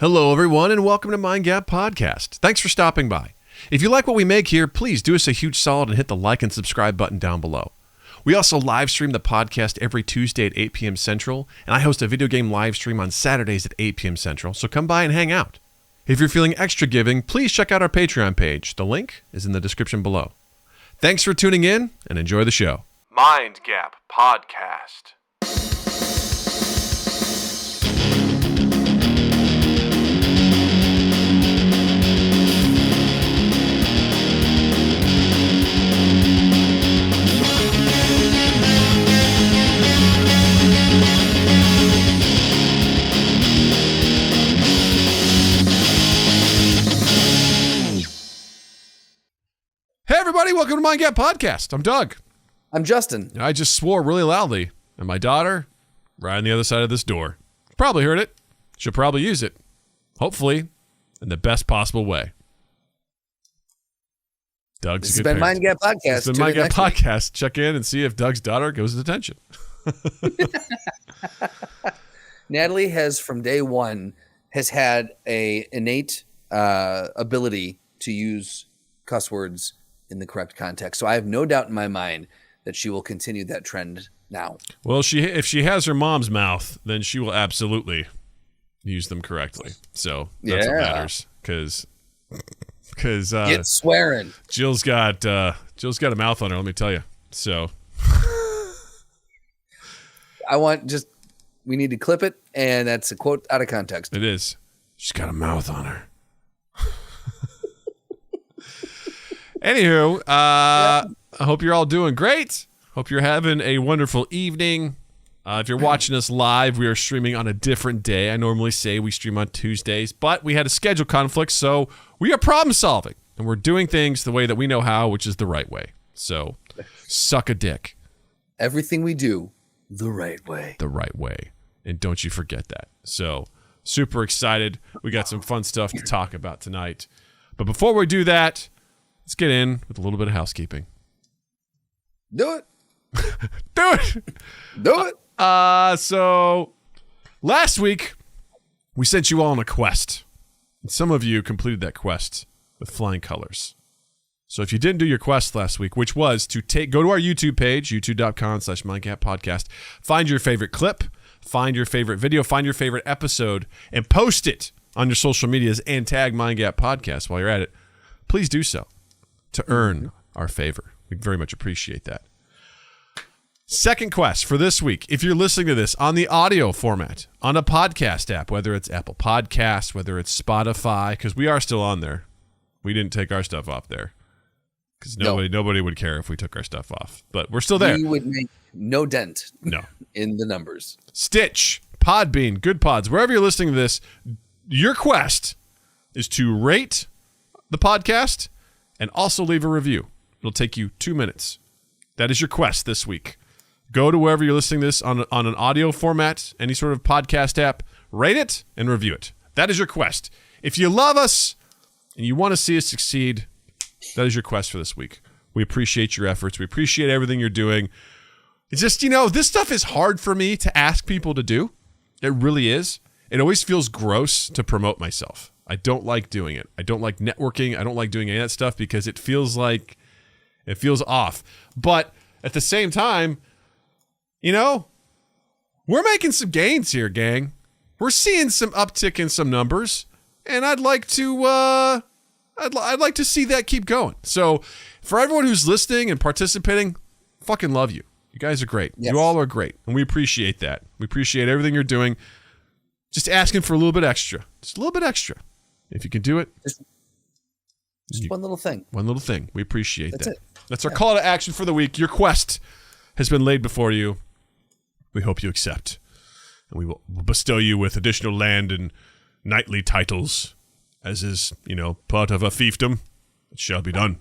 Hello, everyone, and welcome to Mind Gap Podcast. Thanks for stopping by. If you like what we make here, please do us a huge solid and hit the like and subscribe button down below. We also live stream the podcast every Tuesday at 8 p.m. Central, and I host a video game live stream on Saturdays at 8 p.m. Central, so come by and hang out. If you're feeling extra giving, please check out our Patreon page. The link is in the description below. Thanks for tuning in, and enjoy the show. Mind Gap Podcast. Hey everybody, welcome to Mind Gap Podcast. I'm Doug. I'm Justin. I just swore really loudly, and my daughter, right on the other side of this door, probably heard it. She'll probably use it, hopefully, in the best possible way. Doug's This has been Mind Gap Podcast. It's been Mind Gap Podcast. Check in and see if Doug's daughter goes to detention. Natalie has, from day one, has had a innate ability to use cuss words in the correct context. So I have no doubt in my mind that she will continue that trend now. Well, if she has her mom's mouth, then she will absolutely use them correctly. So that's what matters. Because get swearing. Jill's got a mouth on her. Let me tell you. So we need to clip it, and that's a quote out of context. It is. She's got a mouth on her. Anywho, I hope you're all doing great. Hope you're having a wonderful evening. If you're watching us live, we are streaming on a different day. I normally say we stream on Tuesdays, but we had a schedule conflict, so we are problem solving, and we're doing things the way that we know how, which is the right way. So, suck a dick. Everything we do, the right way. The right way. And don't you forget that. So, super excited. We got some fun stuff to talk about tonight. But before we do that, let's get in with a little bit of housekeeping. Do it. Do it. Do it. So last week we sent you all on a quest. And some of you completed that quest with flying colors. So if you didn't do your quest last week, which was to go to our YouTube page, youtube.com/mindgappodcast, find your favorite clip, find your favorite video, find your favorite episode, and post it on your social medias and tag Mind Gap Podcast while you're at it. Please do so to earn our favor. We very much appreciate that. Second quest for this week. If you're listening to this on the audio format, on a podcast app, whether it's Apple Podcasts, whether it's Spotify, because we are still on there. We didn't take our stuff off there because nobody would care if we took our stuff off, but we're still there. We would make no dent no. in the numbers. Stitch, Podbean, Good Pods, wherever you're listening to this, your quest is to rate the podcast and also leave a review. It'll take you 2 minutes. That is your quest this week. Go to wherever you're listening to this on an audio format, any sort of podcast app, rate it and review it. That is your quest. If you love us and you want to see us succeed, that is your quest for this week. We appreciate your efforts. We appreciate everything you're doing. It's just, this stuff is hard for me to ask people to do. It really is. It always feels gross to promote myself. I don't like doing it. I don't like networking. I don't like doing any of that stuff because it feels off. But at the same time, we're making some gains here, gang. We're seeing some uptick in some numbers, and I'd like to I'd like to see that keep going. So, for everyone who's listening and participating, fucking love you. You guys are great. Yes. You all are great, and we appreciate that. We appreciate everything you're doing. Just asking for a little bit extra. Just a little bit extra. If you can do it. Just one little thing. One little thing. We appreciate That's that. It. That's our call to action for the week. Your quest has been laid before you. We hope you accept. And we will bestow you with additional land and knightly titles, as is, part of a fiefdom. It shall be done.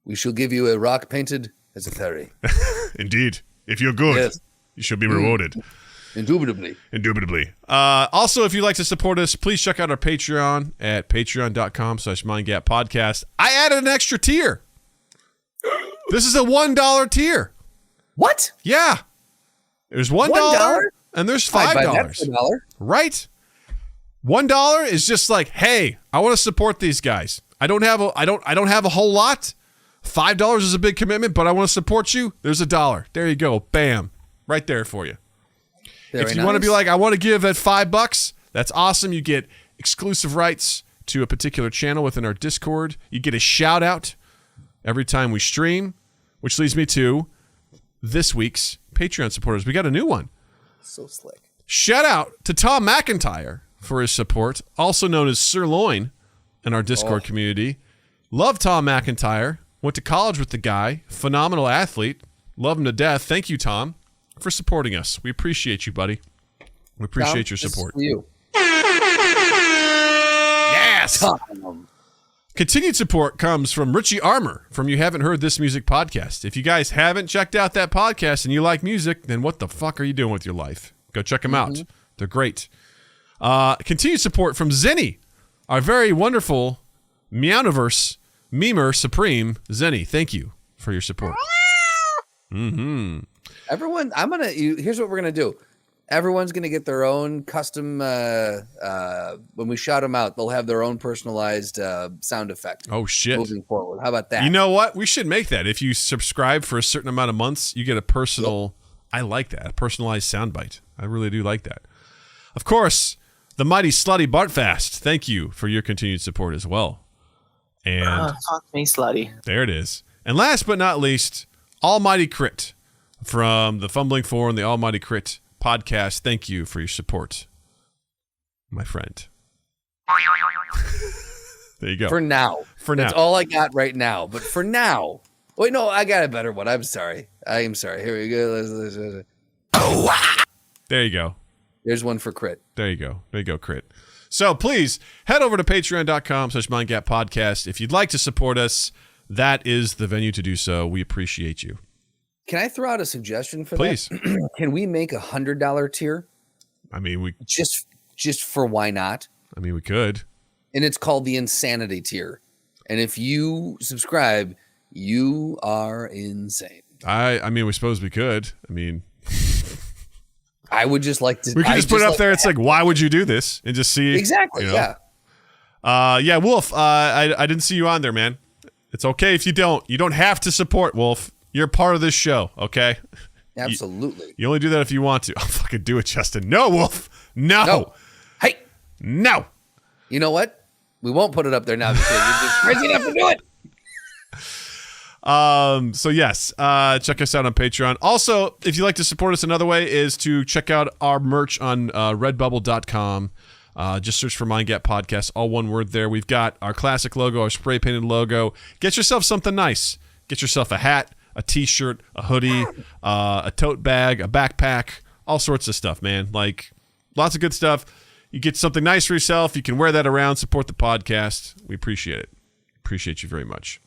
We shall give you a rock painted as a fairy. Indeed. If you're good, yes. You shall be rewarded. Indubitably. Also, if you'd like to support us, please check out our Patreon at patreon.com/mindgappodcast. I added an extra tier. This is a $1 tier. What? Yeah. There's $1 and there's $5. $1. Right? $1 is just like, hey, I want to support these guys. I don't have a whole lot. $5 is a big commitment, but I want to support you. There's $1. There you go. Bam. Right there for you. If you want to be like, I want to give at $5, that's awesome. You get exclusive rights to a particular channel within our Discord. You get a shout out every time we stream, which leads me to this week's Patreon supporters. We got a new one. So slick. Shout out to Tom McIntyre for his support, also known as Sirloin in our Discord community. Love Tom McIntyre. Went to college with the guy. Phenomenal athlete. Love him to death. Thank you, Tom, for supporting us. We appreciate you, buddy. We appreciate your support. This is for you. Yes! Tom. Continued support comes from Richie Armour from You Haven't Heard This Music podcast. If you guys haven't checked out that podcast and you like music, then what the fuck are you doing with your life? Go check them out. They're great. Continued support from Zenny, our very wonderful Meowniverse memer supreme, Zenny. Thank you for your support. Everyone, here's what we're gonna do. Everyone's gonna get their own custom. When we shout them out, they'll have their own personalized sound effect. Oh shit! Moving forward, how about that? You know what? We should make that. If you subscribe for a certain amount of months, you get a personal. Yep. I like that. A personalized soundbite. I really do like that. Of course, the mighty Slutty Bartfast. Thank you for your continued support as well. And fuck me, Slutty. There it is. And last but not least, Almighty Crit from the Fumbling Four and the Almighty Crit podcast. Thank you for your support, my friend. There you go. For now. That's all I got right now. But for now. Wait, no, I got a better one. I'm sorry. Here we go. There you go. There's one for Crit. There you go, Crit. So please head over to patreon.com/mindgappodcast. If you'd like to support us, that is the venue to do so. We appreciate you. Can I throw out a suggestion for Please. that? Can we make $100 tier? I mean, we just for why not? I mean, we could. And it's called the Insanity tier. And if you subscribe, you are insane. I mean, we suppose we could. I mean, I would just like to. We could just put it up there. It's like, why would you do this? And just see. Exactly. You know? Yeah. Wolf. I didn't see you on there, man. It's okay if you don't. You don't have to support, Wolf. You're part of this show. Okay. Absolutely. You only do that if you want to. I'll fucking do it, Justin. No, Wolf. No. Hey. No. You know what? We won't put it up there now because you're just crazy enough to do it. So yes, check us out on Patreon. Also, if you'd like to support us, another way is to check out our merch on redbubble.com. Just search for Mind Gap Podcast, all one word there. We've got our classic logo, our spray painted logo. Get yourself something nice. Get yourself a hat, a t-shirt, a hoodie, a tote bag, a backpack, all sorts of stuff, man. Like, lots of good stuff. You get something nice for yourself. You can wear that around, support the podcast. We appreciate it. Appreciate you very much.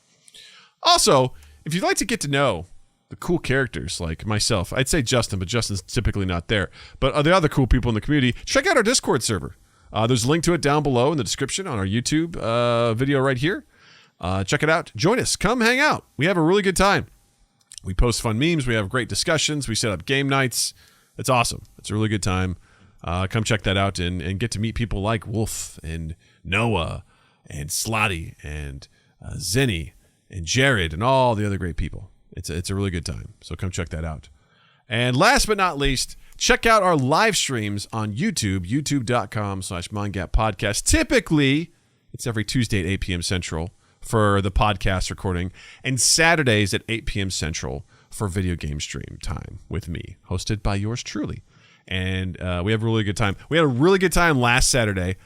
Also, if you'd like to get to know the cool characters like myself, I'd say Justin, but Justin's typically not there, but the other cool people in the community, check out our Discord server. There's a link to it down below in the description on our YouTube video right here. Check it out. Join us. Come hang out. We have a really good time. We post fun memes. We have great discussions. We set up game nights. It's awesome. It's a really good time. Come check that out and get to meet people like Wolf and Noah and Slotty and Zenny and Jared and all the other great people. It's a really good time. So come check that out. And last but not least, check out our live streams on YouTube, youtube.com/mindgappodcast. Typically, it's every Tuesday at 8 p.m. Central for the podcast recording, and Saturdays at 8 p.m. Central for video game stream time with me, hosted by yours truly. And we have a really good time. We had a really good time last Saturday.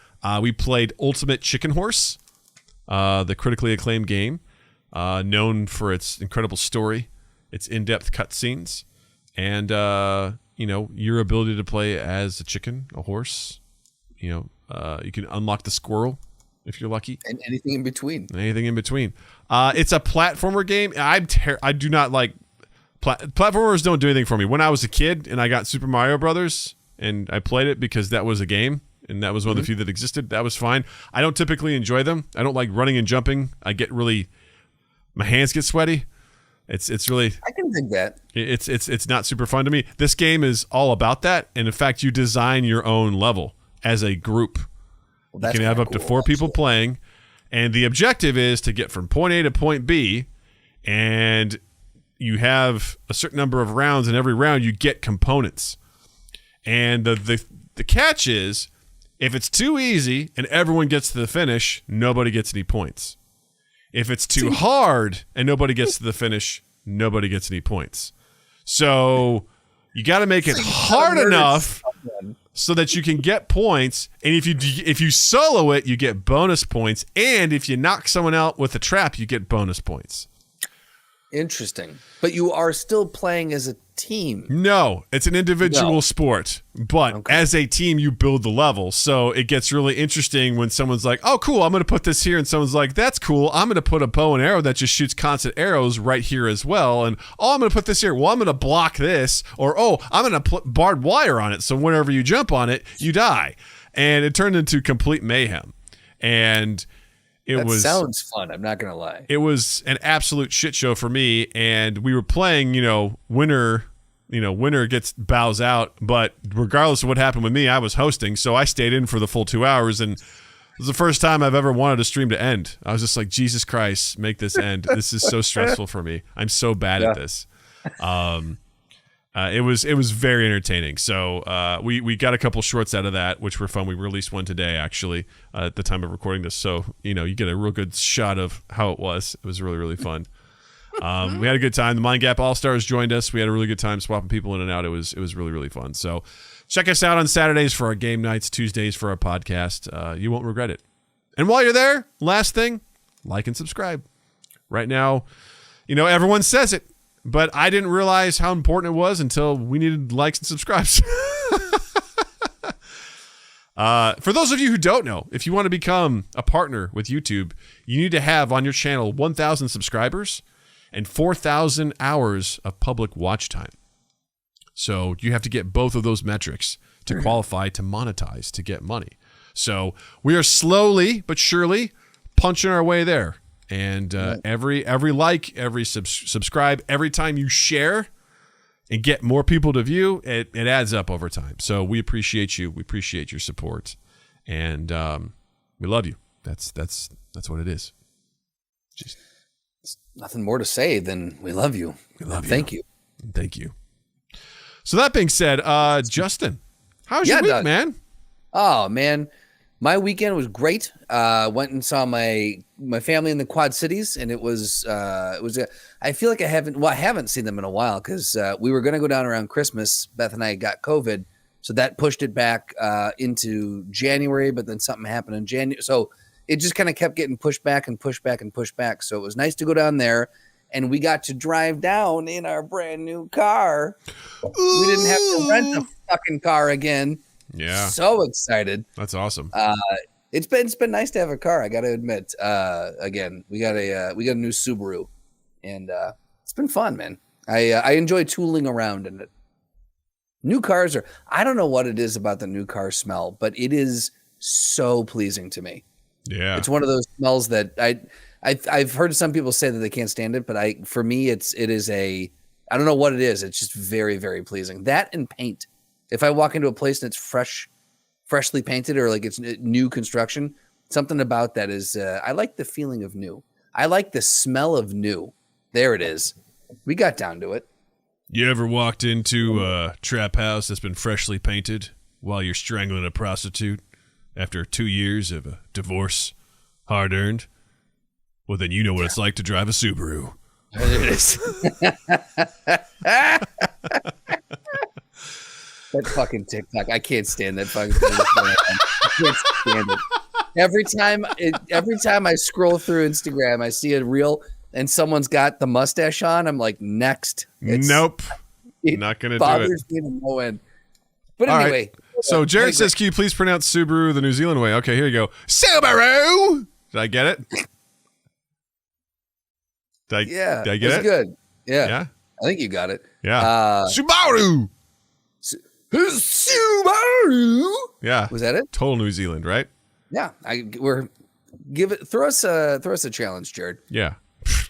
We played Ultimate Chicken Horse, the critically acclaimed game, known for its incredible story, its in-depth cutscenes, and your ability to play as a chicken, a horse. You can unlock the squirrel if you're lucky, and anything in between. It's a platformer game. I do not like platformers. Don't do anything for me. When I was a kid and I got Super Mario Brothers and I played it because that was a game and that was one of the few that existed, that was fine. I don't typically enjoy them. I don't like running and jumping. My hands get sweaty. It's really, I can think that it's not super fun to me. This game is all about that, and in fact, you design your own level as a group. Well, you can have up to 4 people playing, and the objective is to get from point A to point B, and you have a certain number of rounds, and every round you get components. And the catch is, if it's too easy and everyone gets to the finish, nobody gets any points. If it's too hard and nobody gets to the finish, nobody gets any points. So you got to make it hard enough so that you can get points. And if you solo it, you get bonus points. And if you knock someone out with a trap, you get bonus points. Interesting. But you are still playing as a team. No, it's an individual sport. But as a team, you build the level. So it gets really interesting when someone's like, oh, cool, I'm going to put this here. And someone's like, that's cool. I'm going to put a bow and arrow that just shoots constant arrows right here as well. And, oh, I'm going to put this here. Well, I'm going to block this. Or, oh, I'm going to put barbed wire on it. So whenever you jump on it, you die. And it turned into complete mayhem. And That sounds fun. I'm not going to lie. It was an absolute shit show for me. And we were playing, winner bows out. But regardless of what happened with me, I was hosting. So I stayed in for the full 2 hours. And it was the first time I've ever wanted a stream to end. I was just like, Jesus Christ, make this end. This is so stressful for me. I'm so bad at this. It was very entertaining. So we got a couple shorts out of that, which were fun. We released one today, actually, at the time of recording this. So, you get a real good shot of how it was. It was really, really fun. We had a good time. The Mind Gap All-Stars joined us. We had a really good time swapping people in and out. It was really, really fun. So check us out on Saturdays for our game nights, Tuesdays for our podcast. You won't regret it. And while you're there, last thing, like and subscribe. Right now, everyone says it, but I didn't realize how important it was until we needed likes and subscribes. For those of you who don't know, if you want to become a partner with YouTube, you need to have on your channel 1,000 subscribers and 4,000 hours of public watch time. So you have to get both of those metrics to qualify to monetize, to get money. So we are slowly but surely punching our way there. And every like, every subscribe, every time you share and get more people to view, it adds up over time. So we appreciate you. We appreciate your support, and we love you. That's what it is. Just nothing more to say than we love you. We love you. Thank you. Thank you. So that being said, Justin, how's your week, man? Oh man, my weekend was great. Went and saw my family in the Quad Cities, and it was I feel like I haven't seen them in a while because we were going to go down around Christmas. Beth and I got COVID, so that pushed it back into January. But then something happened in January, so it just kind of kept getting pushed back and pushed back and pushed back. So it was nice to go down there, and we got to drive down in our brand new car. Ooh. We didn't have to rent a fucking car again. Yeah. So excited. That's awesome. It's been nice to have a car, I got to admit. Again, we got a new Subaru, and it's been fun, man. I enjoy tooling around in it. New cars I don't know what it is about the new car smell, but it is so pleasing to me. Yeah. It's one of those smells that I've heard some people say that they can't stand it, but for me it is I don't know what it is. It's just very, very pleasing. That and paint. If I walk into a place and it's freshly painted or like it's new construction, something about that is, I like the feeling of new. I like the smell of new. There it is. We got down to it. You ever walked into a trap house that's been freshly painted while you're strangling a prostitute after 2 years of a divorce, hard-earned? Well, then you know what it's like to drive a Subaru. It is. That fucking TikTok. I can't stand that fucking thing. I can't stand it. Every time I scroll through Instagram, I see a reel and someone's got the mustache on. I'm like, next. Nope. Not going to do it. Bothers me to no end. But anyway. Right. So Jared says, can you please pronounce Subaru the New Zealand way? Okay, here you go. Subaru! Did I get it? Did I get it? That's good. Yeah. Yeah? I think you got it. Yeah. Subaru! Subaru. Yeah. Was that it? Total New Zealand, right? Yeah. Throw us a challenge, Jared. Yeah.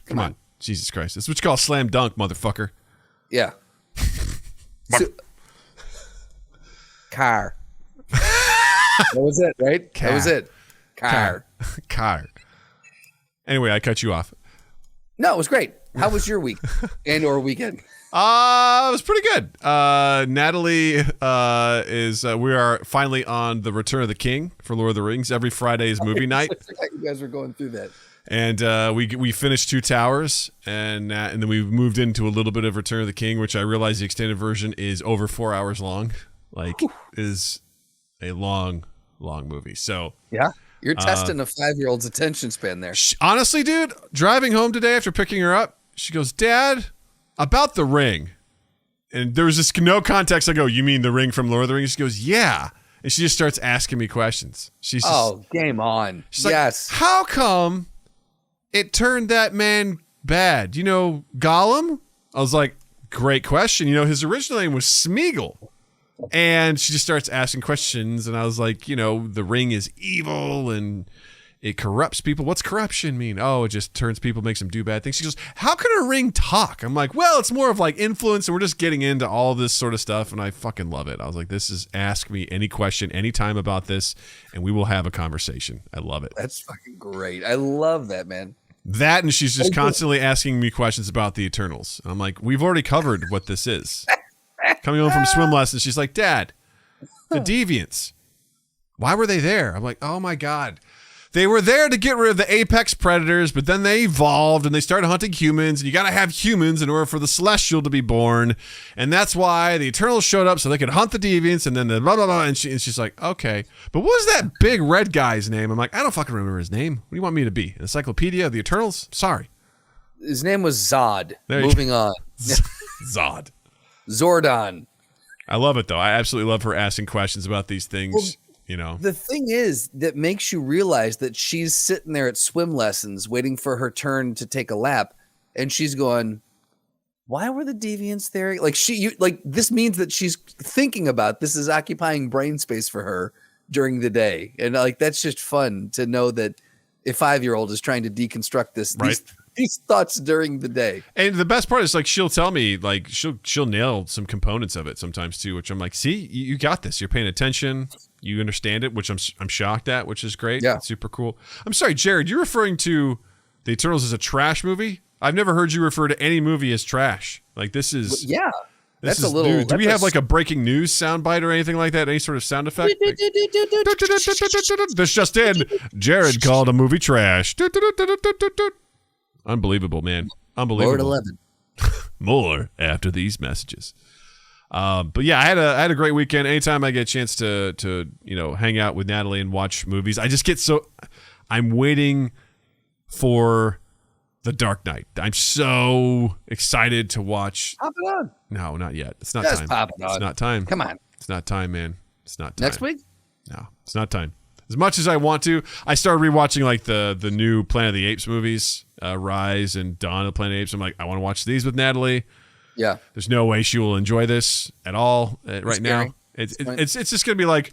Come on. Jesus Christ. That's what you call a slam dunk, motherfucker. Yeah. Car. That was it, right? Car. That was it. Car. Car. Anyway, I cut you off. No, it was great. How was your week and or weekend? It was pretty good. Natalie we are finally on the Return of the King for Lord of the Rings. Every Friday is movie night. I forgot you guys were going through that. And we finished Two Towers, and then we moved into a little bit of Return of the King, which I realize the extended version is over 4 hours long. Like, is a long movie. So yeah, you're testing a 5-year-old's attention span there. Honestly, dude, driving home today after picking her up, she goes, "Dad, about the ring." And there was just no context. I go, "You mean the ring from Lord of the Rings?" She goes, "Yeah." And she just starts asking me questions. She's just, game on. She's Yes. like, "How come it turned that man bad? You know, Gollum?" I was like, "Great question. You know, his original name was Smeagol." And she just starts asking questions, and I was like, "You know, the ring is evil and it corrupts people. What's corruption mean?" "Oh, it just turns people, makes them do bad things." She goes, "How can a ring talk?" I'm like, "Well, it's more of like influence, and we're just getting into all this sort of stuff," and I fucking love it. I was like, "This is ask me any question anytime about this, and we will have a conversation." I love it. That's fucking great. I love that, man. That, and she's just constantly asking me questions about the Eternals. And I'm like, "We've already covered what this is." Coming home from swim lessons, she's like, "Dad, the Deviants, why were they there?" I'm like, "Oh my God. They were there to get rid of the apex predators, but then they evolved and they started hunting humans, and you got to have humans in order for the Celestial to be born. And that's why the Eternals showed up so they could hunt the Deviants, and then the blah, blah, blah." And she's like, "Okay. But what was that big red guy's name?" I'm like, "I don't fucking remember his name. What do you want me to be? An encyclopedia of the Eternals? Sorry." His name was Zod. There Moving on. Zod. Zordon. I love it, though. I absolutely love her asking questions about these things. Well, you know, the thing is that makes you realize that she's sitting there at swim lessons waiting for her turn to take a lap, and she's going, "Why were the Deviants there?" Like this means that she's thinking about this, is occupying brain space for her during the day, and like that's just fun to know that a 5-year-old is trying to deconstruct this. Right. These thoughts during the day. And the best part is, like, she'll tell me, like, she'll nail some components of it sometimes too, which I'm like, "See, you got this. You're paying attention. You understand it," which I'm shocked at, which is great. Yeah. It's super cool. I'm sorry, Jared, you're referring to the Eternals as a trash movie? I've never heard you refer to any movie as trash. Like, this is... Yeah. That's a little... Do we have, like, a breaking news soundbite or anything like that? Any sort of sound effect? Like, this just in. Jared called a movie trash. Unbelievable, man. Unbelievable. Lord 11. More after these messages. But yeah, I had a great weekend. Anytime I get a chance to hang out with Natalie and watch movies, I just get I'm waiting for The Dark Knight. I'm so excited to watch. Pop it on. No, not yet. It's not Just time. pop it on. It's not time. Come on. It's not time, man. It's not time. Next week? No, it's not time. As much as I want to, I started rewatching like the new Planet of the Apes movies, Rise and Dawn of the Planet of the Apes. I'm like, I want to watch these with Natalie. Yeah. There's no way she will enjoy this at all right now. It's just gonna be like,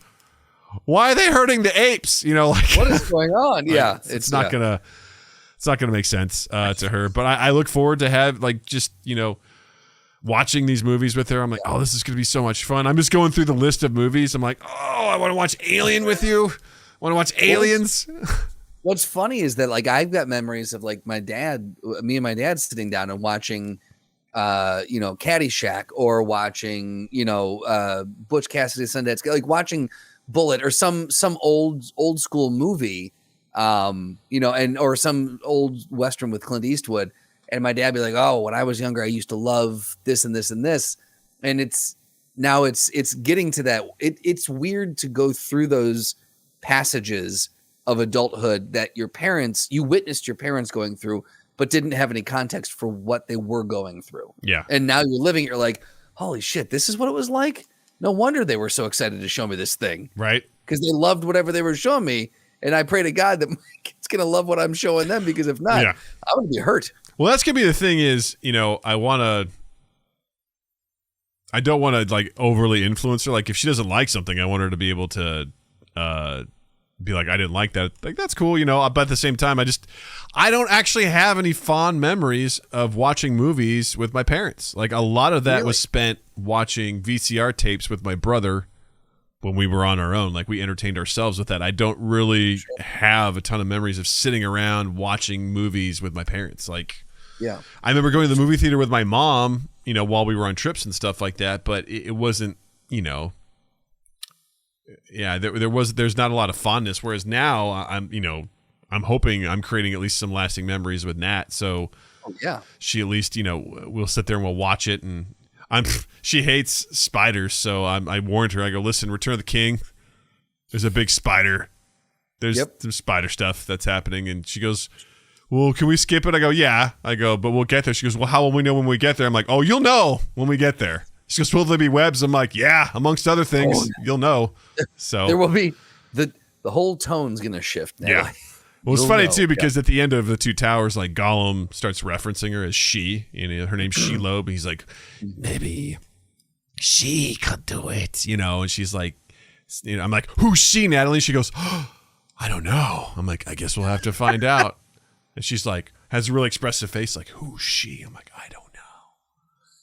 why are they hurting the apes? You know, like what is going on? Like, yeah, it's not gonna make sense to her. But I look forward to have watching these movies with her. I'm like, oh, this is gonna be so much fun. I'm just going through the list of movies. I'm like, oh, I want to watch Alien with you. Want to watch Aliens? What's funny is that like I've got memories of like me and my dad sitting down and watching, Caddyshack, or watching, Butch Cassidy Sundance, like watching Bullet or some old school movie, or some old Western with Clint Eastwood. And my dad be like, "Oh, when I was younger, I used to love this and this and this." And it's getting to that. It's weird to go through those passages of adulthood that you witnessed your parents going through, but didn't have any context for what they were going through. Yeah. And now you're living, you're like, holy shit, this is what it was like? No wonder they were so excited to show me this thing. Right. Because they loved whatever they were showing me. And I pray to God that my kid's going to love what I'm showing them, because if not, I'm going to be hurt. Well, that's going to be the thing is, I don't want to like overly influence her. Like if she doesn't like something, I want her to be able to be like, I didn't like that. Like, that's cool, but at the same time, I don't actually have any fond memories of watching movies with my parents. Like a lot of that was spent watching VCR tapes with my brother when we were on our own. Like we entertained ourselves with that. I don't really have a ton of memories of sitting around watching movies with my parents. Like, yeah, I remember going to the movie theater with my mom, while we were on trips and stuff like that, but it wasn't, there's not a lot of fondness. Whereas now I'm hoping I'm creating at least some lasting memories with Nat. So she at least, we'll sit there and we'll watch it, and she hates spiders. So I warned her, I go, listen, Return of the King, there's a big spider. There's some spider stuff that's happening. And she goes, well, can we skip it? I go, yeah. I go, but we'll get there. She goes, well, how will we know when we get there? I'm like, oh, you'll know when we get there. She goes, will there be webs? I'm like, yeah, amongst other things, you'll know. So there will be the whole tone's going to shift now. Yeah. Well, it's funny too, because at the end of the Two Towers, like Gollum starts referencing her as she, her name's Shelob, and he's like, maybe she could do it, and she's like, I'm like, who's she, Natalie? She goes, oh, I don't know. I'm like, I guess we'll have to find out. And she's like, has a really expressive face, like, who's she? I'm like, I don't know.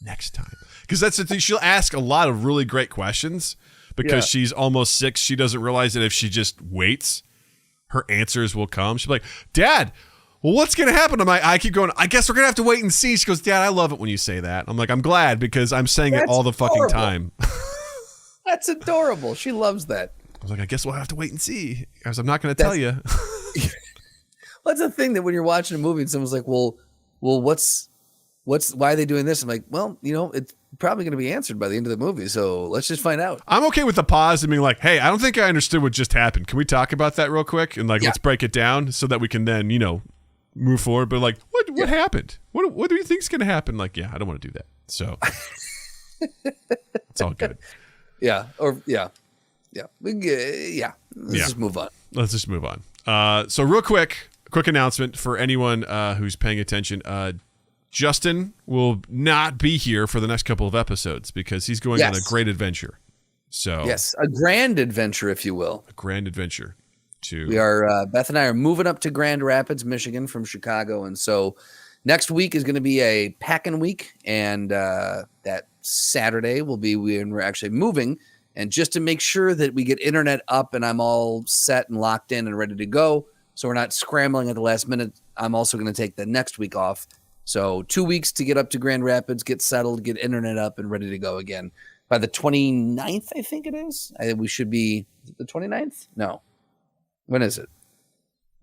Next time. Because that's the thing. She'll ask a lot of really great questions because she's almost 6. She doesn't realize that if she just waits, her answers will come. She'll be like, Dad, well, what's going to happen? I keep going, I guess we're going to have to wait and see. She goes, Dad, I love it when you say that. I'm like, I'm glad because I'm saying it all the fucking time. That's adorable. She loves that. I was like, I guess we'll have to wait and see. Because I'm not going to tell you. Well, that's the thing that when you're watching a movie and someone's like, well, why are they doing this? I'm like, well, it's probably going to be answered by the end of the movie. So let's just find out. I'm okay with the pause and being like, hey, I don't think I understood what just happened. Can we talk about that real quick? And let's break it down so that we can then, move forward. But like, what happened? What do you think is going to happen? Like, I don't want to do that. So it's all good. Let's just move on. Let's just move on. So real quick announcement for anyone who's paying attention. Justin will not be here for the next couple of episodes because he's going on a great adventure. So yes, a grand adventure, if you will. A grand adventure. We are Beth and I are moving up to Grand Rapids, Michigan from Chicago, and so next week is going to be a packing week, and that Saturday will be when we're actually moving. And just to make sure that we get internet up and I'm all set and locked in and ready to go, so we're not scrambling at the last minute, I'm also going to take the next week off. So 2 weeks to get up to Grand Rapids, get settled, get internet up and ready to go again. By the 29th, I think it is. We should be the 29th? No. When is it?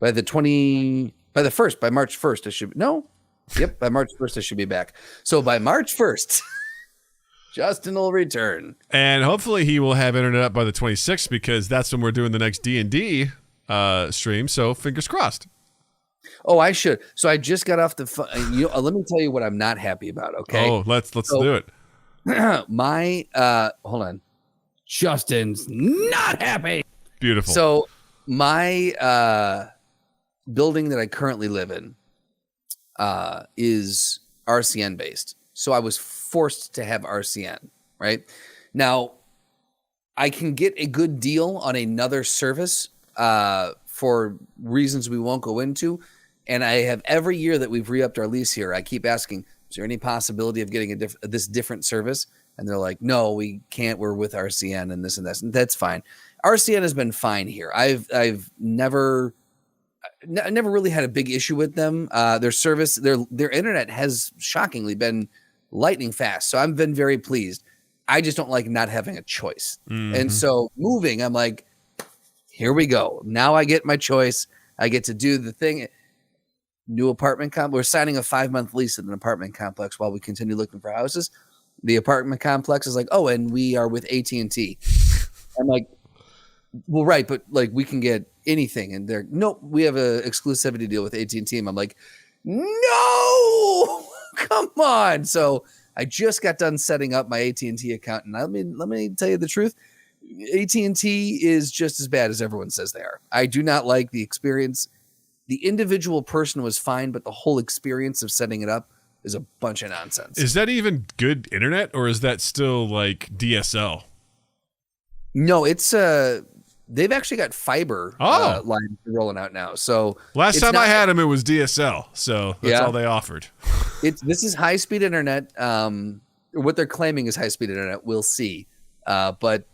By March 1st, I should no. Yep, by March 1st, I should be back. So by March 1st, Justin will return. And hopefully he will have internet up by the 26th because that's when we're doing the next D&D stream. So fingers crossed. Oh, I should. So I just got off the phone. Let me tell you what I'm not happy about, okay? Oh, let's do it. Hold on. Justin's not happy. Beautiful. So my building that I currently live in is RCN based. So I was forced to have RCN, right? Now, I can get a good deal on another service for reasons we won't go into. And I have every year that we've re-upped our lease here, I keep asking, is there any possibility of getting this different service? And they're like, no, we can't. We're with RCN and this and that. And that's fine. RCN has been fine here. I've never really had a big issue with them. Their service, their internet has shockingly been lightning fast. So I've been very pleased. I just don't like not having a choice. Mm-hmm. And so moving, I'm like, here we go. Now I get my choice. I get to do the thing. New apartment complex. We're signing a 5-month lease at an apartment complex while we continue looking for houses. The apartment complex is like, oh, and we are with AT&T. I'm like, well, right, but like we can get anything, and they're nope. We have a exclusivity deal with AT&T. And I'm like, no, come on. So I just got done setting up my AT&T account, and let me tell you the truth. AT&T is just as bad as everyone says they are. I do not like the experience. The individual person was fine, but the whole experience of setting it up is a bunch of nonsense. Is that even good internet, or is that still like DSL? No, it's they've actually got fiber lines rolling out now. So last time I had them, it was DSL. So that's all they offered. This is high speed internet. What they're claiming is high speed internet. We'll see. But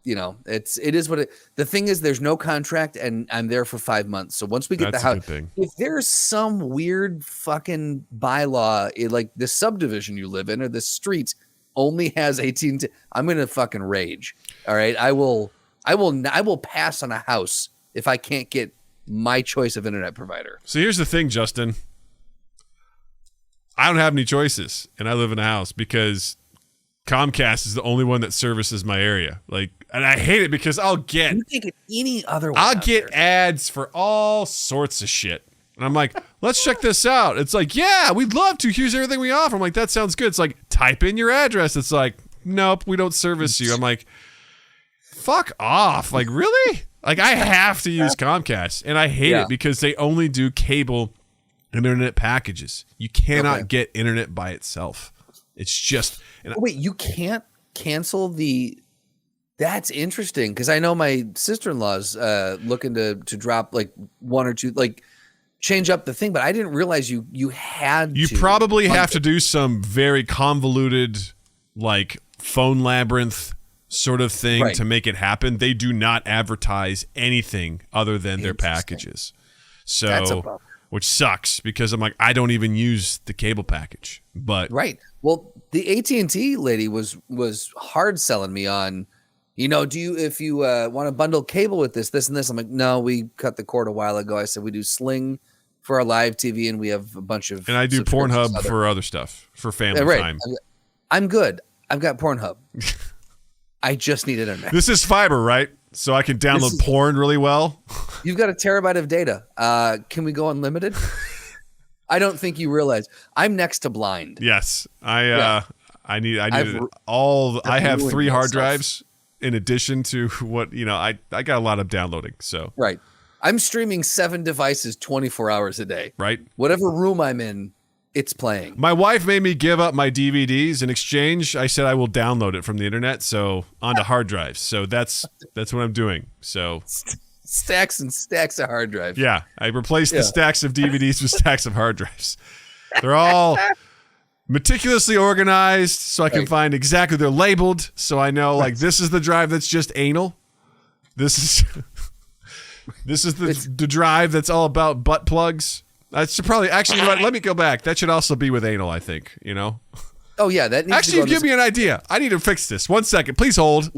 it is what the thing is. There's no contract, and I'm there for 5 months. So once we get That's the a house, good thing. if there's some weird fucking bylaw, like the subdivision you live in or the street only has 18, I'm gonna fucking rage. All right, I will pass on a house if I can't get my choice of internet provider. So here's the thing, Justin. I don't have any choices, and I live in a house because Comcast is the only one that services my area. And I hate it because I'll get any other one. I'll get ads for all sorts of shit. And I'm like, let's check this out. It's like, yeah, we'd love to. Here's everything we offer. I'm like, that sounds good. It's like, type in your address. It's like, nope, we don't service you. I'm like, fuck off. Like, really? Like, I have to use Comcast, and I hate it because they only do cable internet packages. You cannot get internet by itself. It's just... wait, you can't cancel the... That's interesting, because I know my sister-in-law's looking to drop like one or two, like change up the thing, but I didn't realize you had to. You probably have to do some very convoluted, like, phone labyrinth sort of thing to make it happen. They do not advertise anything other than their packages. So, which sucks because I'm like, I don't even use the cable package. But well, the AT&T lady was hard selling me on, if you want to bundle cable with this and this. I'm like, no, we cut the cord a while ago. I said we do Sling for our live TV, and we have a bunch of, and I do Pornhub for other stuff, for family time. I'm good. I've got Pornhub. I just need internet. This is fiber, right? So I can download porn really well. You've got a terabyte of data. Can we go unlimited? I don't think you realize I'm next to blind. Yes, I have 3 hard drives in addition to what I got a lot of downloading. So I'm streaming 7 devices 24 hours a day. Right, whatever room I'm in, it's playing. My wife made me give up my DVDs in exchange. I said I will download it from the internet, so onto hard drives. So that's what I'm doing. So stacks and stacks of hard drives. Yeah, I replaced the stacks of DVDs with stacks of hard drives. They're all meticulously organized, so I can find exactly, they're labeled, so I know like this is the drive that's just anal. This is the drive that's all about butt plugs. That should probably actually. Let me go back. That should also be with anal, I think. Oh yeah, that needs actually. Give me an idea. I need to fix this. 1 second, please hold.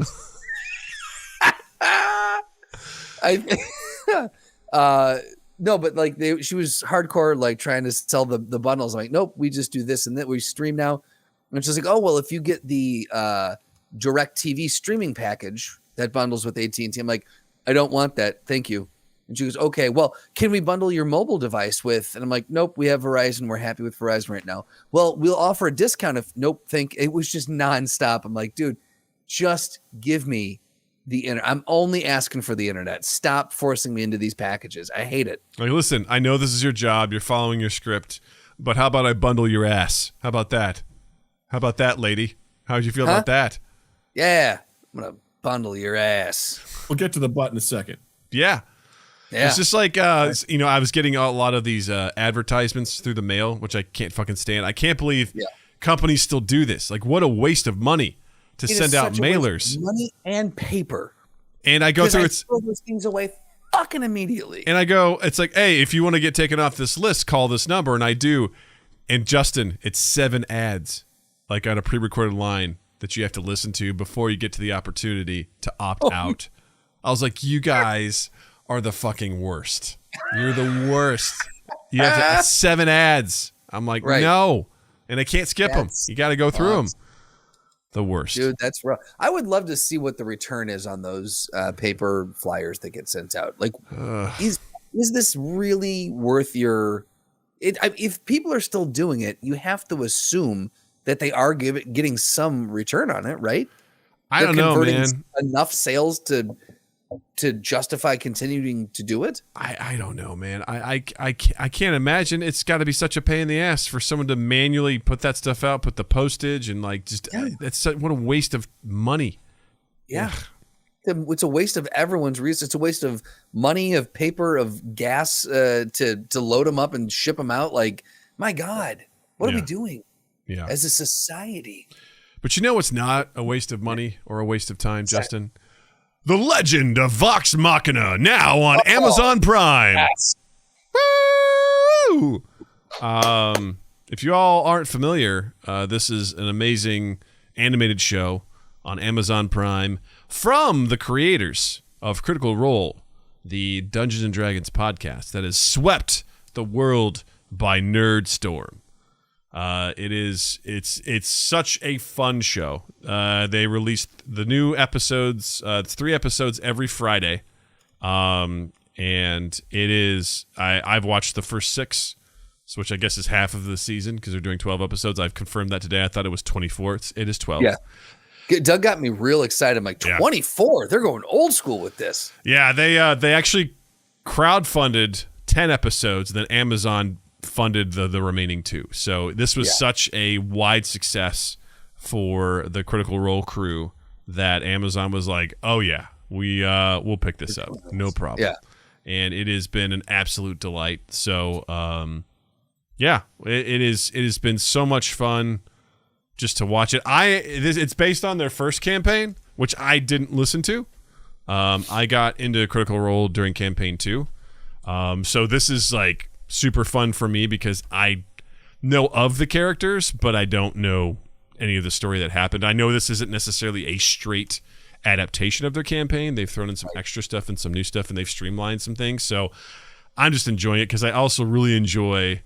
No, but like she was hardcore, like trying to sell the bundles. I'm like, nope, we just do this and that. We stream now, and she's like, oh well, if you get the Direct TV streaming package that bundles with AT&T, I'm like, I don't want that, thank you. And she goes, okay, well, can we bundle your mobile device with? And I'm like, nope, we have Verizon. We're happy with Verizon right now. Well, we'll offer a discount if, nope, it was just nonstop. I'm like, dude, just give me the internet. I'm only asking for the internet. Stop forcing me into these packages. I hate it. Like, listen, I know this is your job. You're following your script, but how about I bundle your ass? How about that? How about that, lady? How would you feel about that? Yeah, I'm going to bundle your ass. We'll get to the butt in a second. Yeah. It's just like, I was getting a lot of these advertisements through the mail, which I can't fucking stand. I can't believe companies still do this. Like, what a waste of money to send out mailers. Money and paper. And I go through it. Throw those things away fucking immediately. And I go, it's like, hey, if you want to get taken off this list, call this number. And I do. And Justin, it's 7 ads, like on a pre-recorded line that you have to listen to before you get to the opportunity to opt out. I was like, you guys are the fucking worst. You're the worst. You have 7 ads. I'm like, no. And I can't skip them. You got to go through them. The worst. Dude, that's rough. I would love to see what the return is on those paper flyers that get sent out. Like, is this really worth your... if people are still doing it, you have to assume that they are getting some return on it, right? I don't know, man. Enough sales to justify continuing to do it? I don't know, man. I can't imagine. It's got to be such a pain in the ass for someone to manually put that stuff out, put the postage, and like just what a waste of money. Yeah. It's a waste of everyone's resources. It's a waste of money, of paper, of gas to load them up and ship them out. Like, my God, what are we doing as a society? But you know what's not a waste of money or a waste of time, Justin? The Legend of Vox Machina, now on Amazon Prime. Yes. Woo! If you all aren't familiar, this is an amazing animated show on Amazon Prime from the creators of Critical Role, the Dungeons and Dragons podcast that has swept the world by nerd storm. It's such a fun show. They released the new episodes. It's 3 episodes every Friday. And it is, I've watched the first 6, which I guess is half of the season because they're doing 12 episodes. I've confirmed that today. I thought it was 24. It is 12. Yeah. Doug got me real excited. I'm like, 24? Yeah. They're going old school with this. Yeah, they actually crowdfunded 10 episodes, then Amazon funded the remaining 2. So this was such a wide success for the Critical Role crew that Amazon was like, oh yeah, we'll pick this up. No problem. Yeah. And it has been an absolute delight. So it has been so much fun just to watch it. It's based on their first campaign, which I didn't listen to. I got into Critical Role during campaign 2. So this is like super fun for me because I know of the characters, but I don't know any of the story that happened. I know this isn't necessarily a straight adaptation of their campaign. They've thrown in some extra stuff and some new stuff, and they've streamlined some things. So I'm just enjoying it because I also really enjoy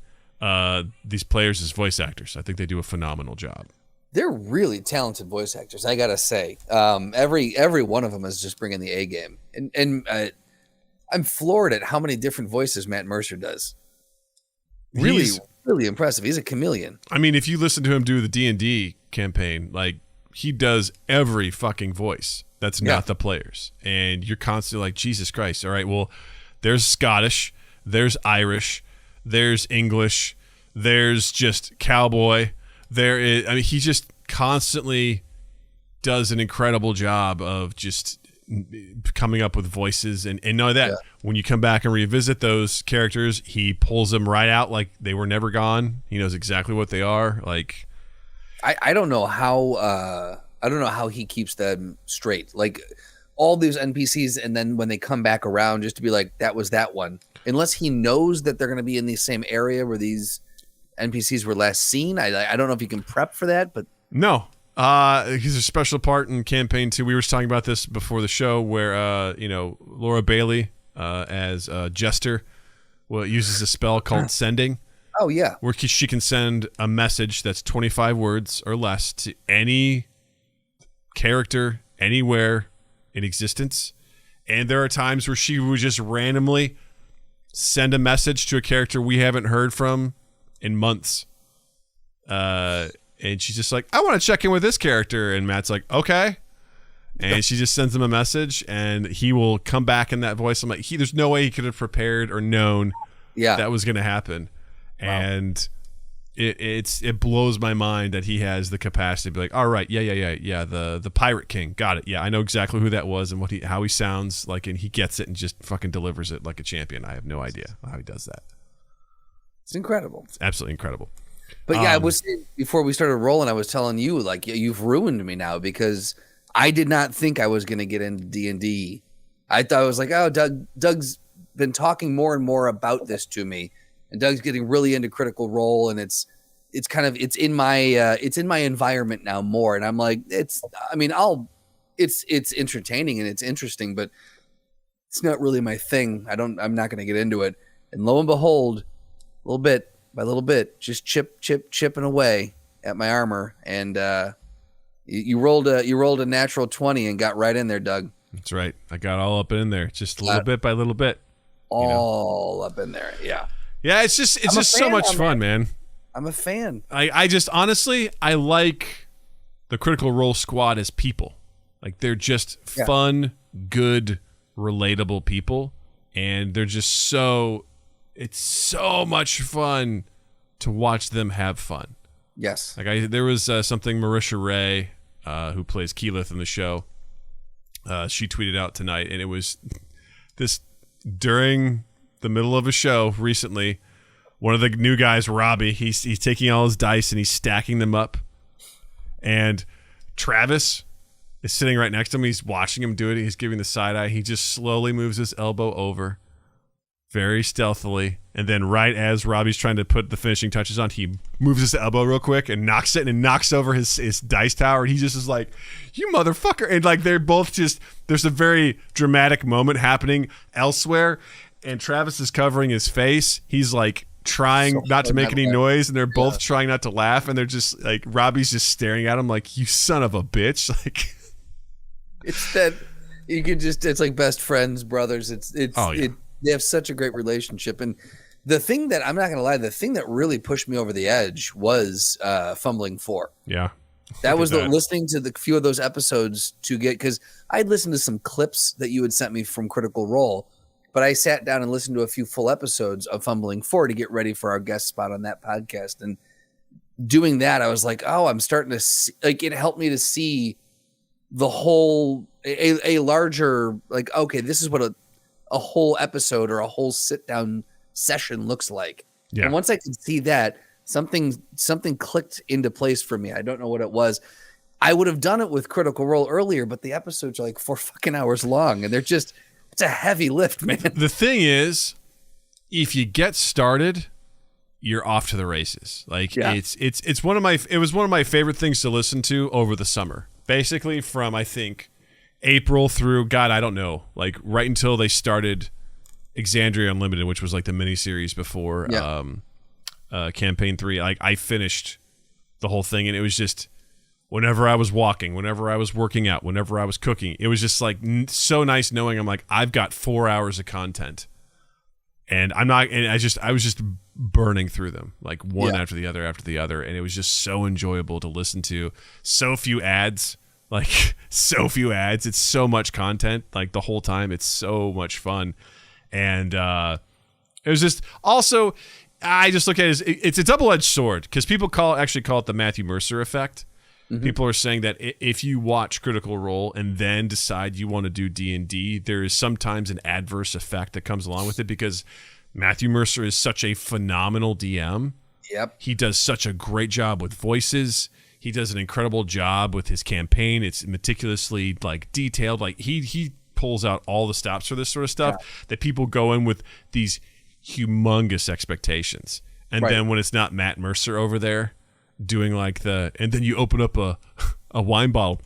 these players as voice actors. I think they do a phenomenal job. They're really talented voice actors, I gotta say. Every one of them is just bringing the A game, and I'm floored at how many different voices Matt Mercer does. Really impressive. He's a chameleon. I mean, if you listen to him do the D&D campaign, like he does every fucking voice that's not the players, and you're constantly like, Jesus Christ! All right, well, there's Scottish, there's Irish, there's English, there's just cowboy. There is, I mean, he just constantly does an incredible job of just coming up with voices, and know that when you come back and revisit those characters, he pulls them right out like they were never gone. He knows exactly what they are. Like, I don't know how he keeps them straight. Like all these NPCs, and then when they come back around, just to be like, that was that one. Unless he knows that they're going to be in the same area where these NPCs were last seen. I don't know if you can prep for that, but no. He's a special part in campaign 2. We were talking about this before the show, where Laura Bailey as Jester uses a spell called Sending. Oh yeah, where she can send a message that's 25 words or less to any character anywhere in existence. And there are times where she would just randomly send a message to a character we haven't heard from in months. And she's just like, I want to check in with this character. And Matt's like, okay. And she just sends him a message, and he will come back in that voice. I'm like, there's no way he could have prepared or known that was going to happen. Wow. And it blows my mind that he has the capacity to be like, all right, the Pirate King, got it. Yeah, I know exactly who that was and how he sounds like, and he gets it and just fucking delivers it like a champion. I have no idea how he does that. It's incredible. It's absolutely incredible. But I was, before we started rolling, I was telling you, like, you've ruined me now, because I did not think I was going to get into D&D. I thought, I was like, oh, Doug's been talking more and more about this to me, and Doug's getting really into Critical Role, and it's in my environment now more. And I'm like, it's entertaining and it's interesting, but it's not really my thing. I'm not going to get into it. And lo and behold, little bit by little bit, just chipping away at my armor, and you rolled a natural 20 and got right in there, Doug. That's right. I got all up in there, just a little bit by little bit. All up in there, yeah. Yeah, it's just so much fun, man. I'm a fan. I just honestly, I like the Critical Role squad as people. Like, they're just fun, good, relatable people, and they're just it's so much fun to watch them have fun. Yes. Like, there was something Marisha Ray, who plays Keyleth in the show, she tweeted out tonight, and it was this during the middle of a show recently. One of the new guys, Robbie, he's taking all his dice and he's stacking them up, and Travis is sitting right next to him. He's watching him do it. He's giving the side eye. He just slowly moves his elbow over, very stealthily. And then right as Robbie's trying to put the finishing touches on, he moves his elbow real quick and knocks it and knocks over his dice tower. And he just is like, you motherfucker. And like they're both just, there's a very dramatic moment happening elsewhere. And Travis is covering his face. He's like trying not to make any noise. And they're both trying not to laugh. And they're just like, Robbie's just staring at him like, you son of a bitch. Like, it's that you could just, it's like best friends, brothers. They have such a great relationship. And the thing that, I'm not going to lie, the thing that really pushed me over the edge was Fumbling 4. Yeah. That was listening to the few of those episodes to get, because I'd listened to some clips that you had sent me from Critical Role, but I sat down and listened to a few full episodes of Fumbling 4 to get ready for our guest spot on that podcast. And doing that, I was like, oh, I'm starting to see, like, it helped me to see the whole, a larger, like, okay, this is what a whole episode or a whole sit down session looks like. Yeah. And once I could see that, something clicked into place for me. I don't know what it was. I would have done it with Critical Role earlier, but the episodes are like 4 fucking hours long, and they're just, it's a heavy lift, man. The thing is, if you get started, you're off to the races. Like it was one of my favorite things to listen to over the summer. Basically from, I think, April through, God, I don't know, like right until they started Alexandria Unlimited, which was like the miniseries before Campaign 3. Like I finished the whole thing, and it was just whenever I was walking, whenever I was working out, whenever I was cooking, it was just like so nice knowing I'm like, I've got 4 hours of content, and I was just burning through them like one after the other, and it was just so enjoyable to listen to. So few ads. Like so few ads. It's so much content like the whole time. It's so much fun. And it was just also, I just look at it as it's a double-edged sword, because people actually call it the Matthew Mercer effect. Mm-hmm. People are saying that if you watch Critical Role and then decide you want to do D&D, there is sometimes an adverse effect that comes along with it, because Matthew Mercer is such a phenomenal DM. Yep. He does such a great job with voices. He does an incredible job with his campaign. It's meticulously like detailed. Like he pulls out all the stops for this sort of stuff that people go in with these humongous expectations. And then when it's not Matt Mercer over there doing like and then you open up a wine bottle,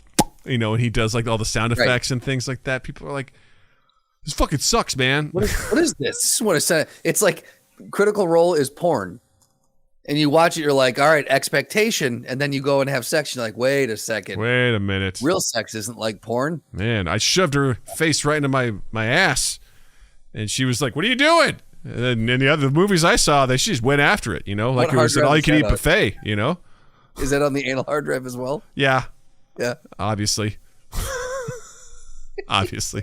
and he does like all the sound effects and things like that. People are like, this fucking sucks, man. What is this? This is what it said. It's like Critical Role is porn. And you watch it, you're like, all right, expectation. And then you go and have sex. You're like, wait a second. Wait a minute. Real sex isn't like porn. Man, I shoved her face right into my ass. And she was like, what are you doing? And in the other movies I saw, she just went after it, like it was an all-you-can-eat buffet, Is that on the anal hard drive as well? Yeah. Yeah. Obviously. Obviously.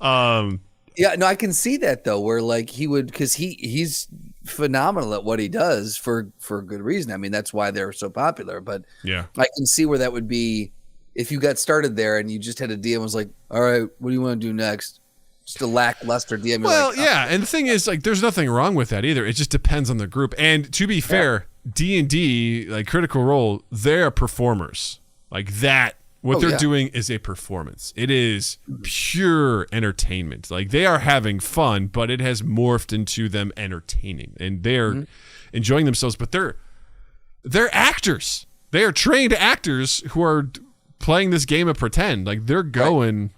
Yeah, no, I can see that though, where like he would, because he's phenomenal at what he does for good reason. I mean, that's why they're so popular. But yeah, I can see where that would be if you got started there and you just had a DM was like, all right, what do you want to do next? Just a lackluster DM. Well, yeah, and the thing is, like, there's nothing wrong with that either. It just depends on the group. And to be fair, D&D, like Critical Role, they're performers. Like that. What they're doing is a performance. It is pure entertainment. Like they are having fun, but it has morphed into them entertaining, and they're enjoying themselves. But they're actors. They are trained actors who are playing this game of pretend. Like they're going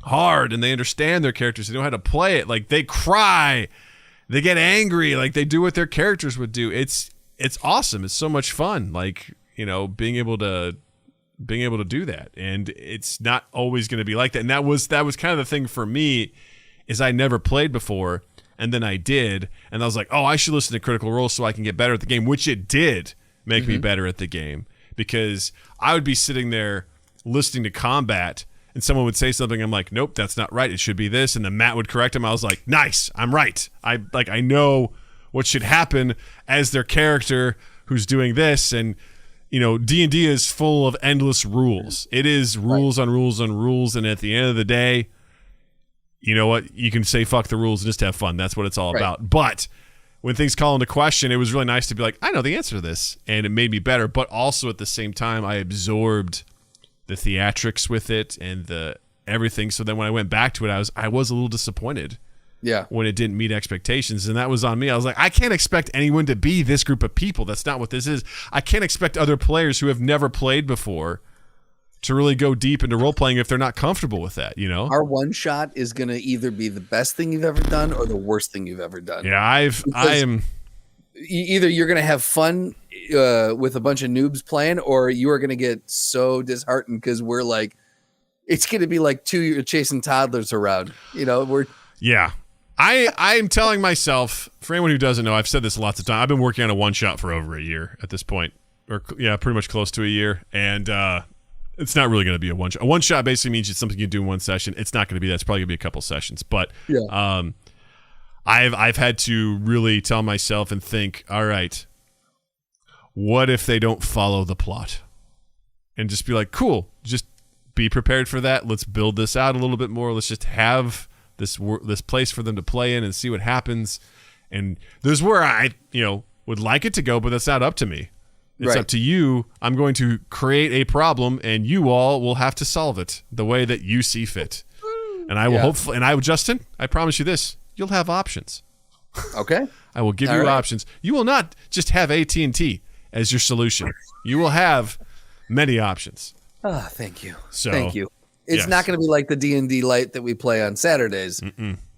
hard, and they understand their characters. They know how to play it. Like they cry, they get angry. Like they do what their characters would do. It's awesome. It's so much fun. Like being able to do that, and it's not always going to be like that. And that was kind of the thing for me, is I never played before, and then I did, and I was like, oh, I should listen to Critical Role so I can get better at the game, which it did make me better at the game, because I would be sitting there listening to combat, and someone would say something, I'm like, nope, that's not right, it should be this, and then Matt would correct him. I was like, nice, I'm right. I know what should happen as their character who's doing this. And D&D is full of endless rules. It is rules on rules on rules, and at the end of the day, you know what? You can say fuck the rules and just have fun. That's what it's all about. But when things call into question, it was really nice to be like, I know the answer to this, and it made me better. But also at the same time, I absorbed the theatrics with it and the everything. So then when I went back to it, I was a little disappointed. Yeah. When it didn't meet expectations, and that was on me. I was like, I can't expect anyone to be this group of people. That's not what this is. I can't expect other players who have never played before to really go deep into role playing if they're not comfortable with that, you know? Our one shot is going to either be the best thing you've ever done or the worst thing you've ever done. Yeah, I am. Either you're going to have fun with a bunch of noobs playing, or you are going to get so disheartened because we're like, it's going to be like you're chasing toddlers around. You know, Yeah. I'm telling myself, for anyone who doesn't know, I've said this lots of times. I've been working on a one shot for over a year at this point, or pretty much close to a year, and it's not really going to be a one shot. A one shot basically means it's something you do in one session. It's not going to be that. It's probably going to be a couple sessions, but I've had to really tell myself and think, all right, what if they don't follow the plot, and just be like, cool, just be prepared for that. Let's build this out a little bit more. Let's just have this place for them to play in and see what happens. And there's where I would like it to go, but that's not up to me. It's up to you. I'm going to create a problem, and you all will have to solve it the way that you see fit. And I will hopefully, Justin, I promise you this: you'll have options. Okay. I will give you options. You will not just have AT&T as your solution. You will have many options. Oh, thank you. Thank you. It's not going to be like the D&D Lite that we play on Saturdays,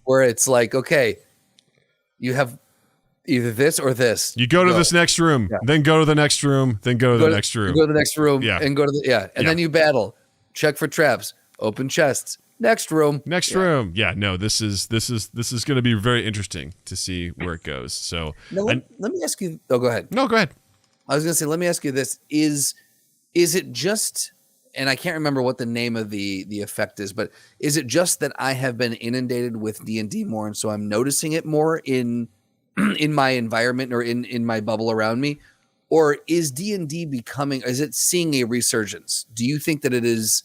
where it's like, okay, you have either this or this. You go to this next room, then go to the next room, then go to the next room. You go to the next room and go to and then you battle. Check for traps. Open chests. Next room. Room. Yeah, no, this is going to be very interesting to see where it goes. So now, let me ask you. Oh, go ahead. No, go ahead. I was going to say, let me ask you this: Is it just? And I can't remember what the name of the effect is, but is it just that I have been inundated with D&D more, and so I'm noticing it more in my environment or in my bubble around me? Or is D&D is it seeing a resurgence? Do you think that it is,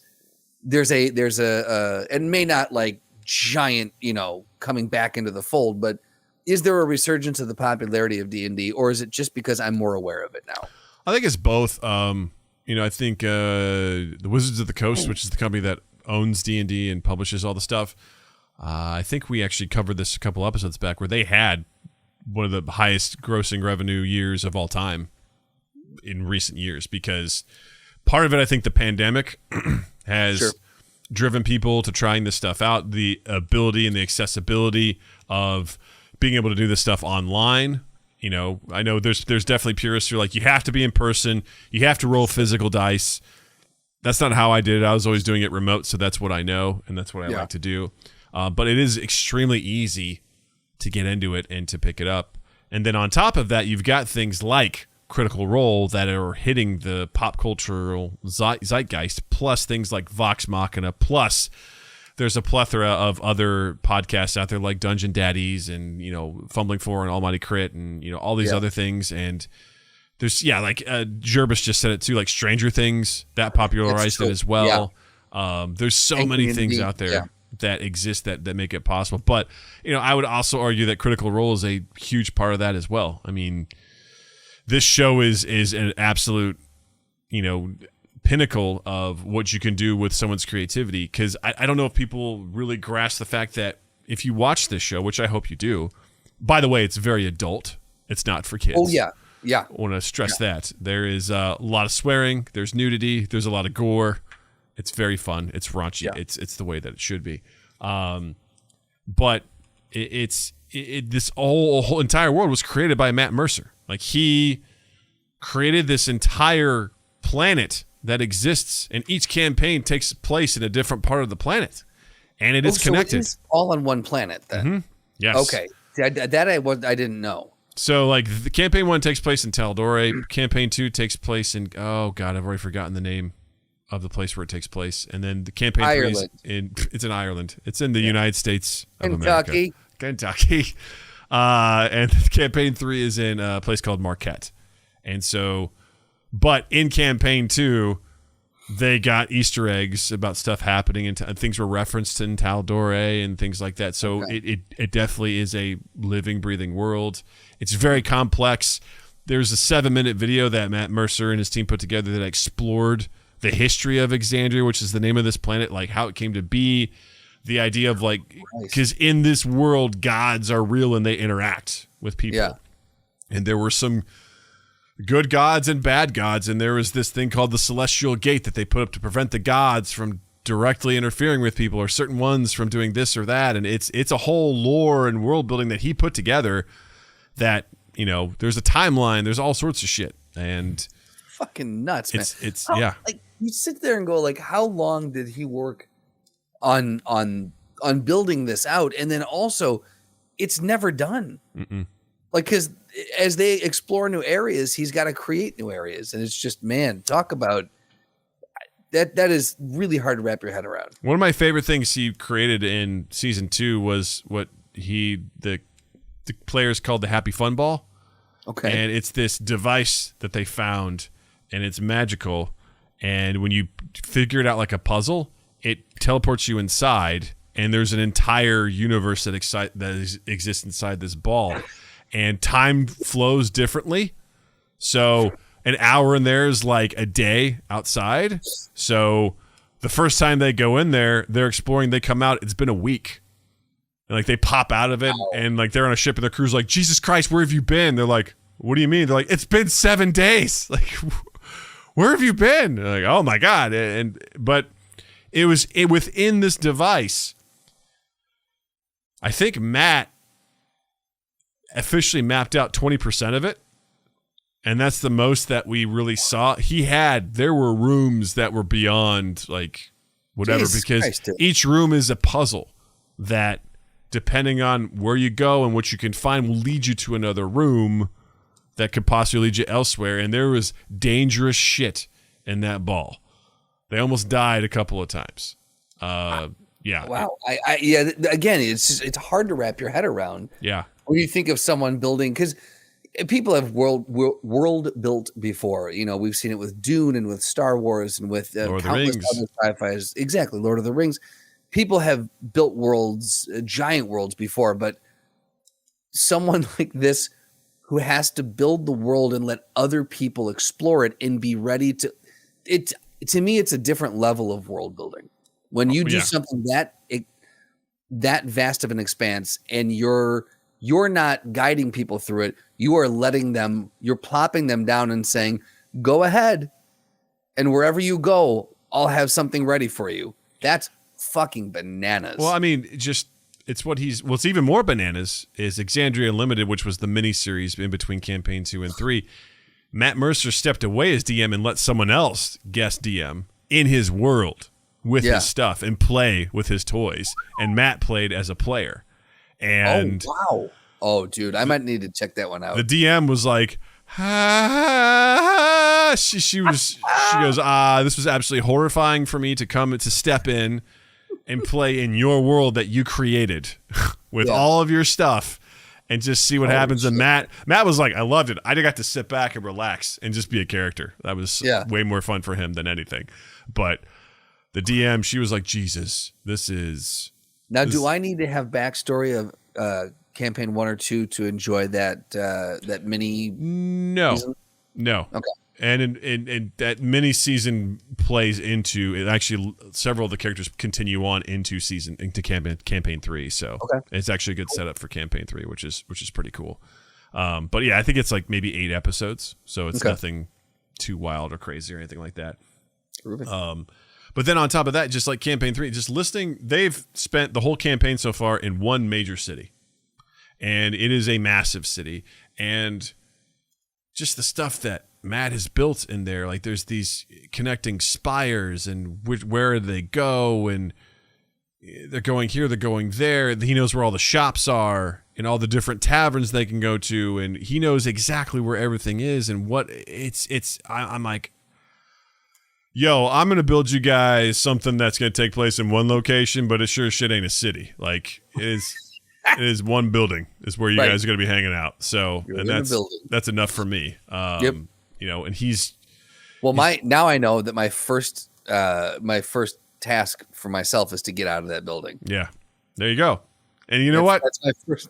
there's a and may not like giant, coming back into the fold, but is there a resurgence of the popularity of D&D, or is it just because I'm more aware of it now? I think it's both. I think the Wizards of the Coast, which is the company that owns D&D and publishes all the stuff, I think we actually covered this a couple episodes back, where they had one of the highest grossing revenue years of all time in recent years, because part of it, I think the pandemic has driven people to trying this stuff out, the ability and the accessibility of being able to do this stuff online. I know there's definitely purists who are like, you have to be in person, you have to roll physical dice. That's not how I did it. I was always doing it remote, so that's what I know, and that's what I like to do. But it is extremely easy to get into it and to pick it up. And then on top of that, you've got things like Critical Role that are hitting the pop cultural zeitgeist, plus things like Vox Machina, plus there's a plethora of other podcasts out there like Dungeon Daddies and, Fumbling For and Almighty Crit and, all these other things. And there's, like Jervis just said it too, like Stranger Things, that popularized it as well. Yeah. There's so many things out there that exist that make it possible. But, I would also argue that Critical Role is a huge part of that as well. I mean, this show is an absolute, pinnacle of what you can do with someone's creativity, because I don't know if people really grasp the fact that if you watch this show, which I hope you do, by the way, it's very adult. It's not for kids. Oh, yeah. I want to stress that. There is a lot of swearing. There's nudity. There's a lot of gore. It's very fun. It's raunchy. Yeah. It's the way that it should be. But this whole entire world was created by Matt Mercer. Like, he created this entire planet that exists, and each campaign takes place in a different part of the planet, and it is connected. So it is all on one planet then. Mm-hmm. Yes. Okay. I didn't know. So, like, the campaign 1 takes place in Taldore. Campaign 2 takes place in, oh god, I've already forgotten the name of the place where it takes place. And then the campaign 3 is it's in Ireland. It's in the United States of America. Kentucky. And campaign 3 is in a place called Marquette. And so, but in campaign 2, they got Easter eggs about stuff happening, and things were referenced in Taldore and things like that. So it definitely is a living, breathing world. It's very complex. There's a 7-minute video that Matt Mercer and his team put together that explored the history of Alexandria, which is the name of this planet, like how it came to be, the idea of like, because in this world, gods are real and they interact with people. Yeah. And there were some good gods and bad gods, and there was this thing called the Celestial Gate that they put up to prevent the gods from directly interfering with people, or certain ones from doing this or that. And it's a whole lore and world building that he put together that, you know, there's a timeline, there's all sorts of shit. And fucking nuts, man. It's yeah. Like, you sit there and go, like, how long did he work on building this out? And then also, it's never done. Mm-mm. Like, because as they explore new areas, he's got to create new areas. And it's just, man, talk about that is really hard to wrap your head around. One of my favorite things he created in season 2 was what the players called the Happy Fun Ball. Okay. And it's this device that they found, and it's magical. And when you figure it out like a puzzle, it teleports you inside, and there's an entire universe that exists inside this ball. And time flows differently. So an hour in there is like a day outside. So the first time they go in there, they're exploring, they come out, it's been a week. And like they pop out of it, and like they're on a ship, and their crew's like, Jesus Christ, where have you been? They're like, what do you mean? They're like, it's been 7 days. Like, where have you been? They're like, oh my God. But it was within this device. I think Matt officially mapped out 20% of it. And that's the most that we really saw. There were rooms that were beyond like whatever, Jesus because Christ, each room is a puzzle that, depending on where you go and what you can find, will lead you to another room that could possibly lead you elsewhere. And there was dangerous shit in that ball. They almost died a couple of times. Yeah. Wow. Yeah. Again, it's hard to wrap your head around. Yeah. When you think of someone building, because people have world built before. You know, we've seen it with Dune and with Star Wars and with countless other sci-fis. Exactly, Lord of the Rings. People have built worlds, giant worlds before, but someone like this who has to build the world and let other people explore it and be ready to it. To me, it's a different level of world building. When you do something that vast of an expanse, and you're not guiding people through it, you are you're plopping them down and saying, go ahead, and wherever you go, I'll have something ready for you. That's fucking bananas. Well, I mean, what's even more bananas is Alexandria Unlimited, which was the miniseries in between campaign 2 and 3. Matt Mercer stepped away as DM and let someone else guest DM in his world with his stuff and play with his toys. And Matt played as a player. And wow. Oh, dude, I might need to check that one out. The DM was like, she goes, this was absolutely horrifying for me to step in and play in your world that you created with all of your stuff and just see what happens. Shit. And Matt was like, I loved it. I got to sit back and relax and just be a character. That was way more fun for him than anything. But the DM, she was like, Jesus, this is... Now, do I need to have backstory of campaign 1 or 2 to enjoy that mini? No, season? No. Okay. And that mini season plays into it. Actually, several of the characters continue on into campaign 3. So it's actually a good setup for campaign 3, which is pretty cool. But yeah, I think it's like maybe 8 episodes, so it's nothing too wild or crazy or anything like that. But then on top of that, just like campaign 3, just listing, they've spent the whole campaign so far in one major city, and it is a massive city. And just the stuff that Matt has built in there, like there's these connecting spires, and where do they go, and they're going here, they're going there. He knows where all the shops are and all the different taverns they can go to, and he knows exactly where everything is and what I'm like, yo, I'm going to build you guys something that's going to take place in one location, but it sure as shit ain't a city. Like, it is one building is where you guys are going to be hanging out. So, and that's enough for me. You know, and now I know that my first task for myself is to get out of that building. Yeah. There you go. And you know what?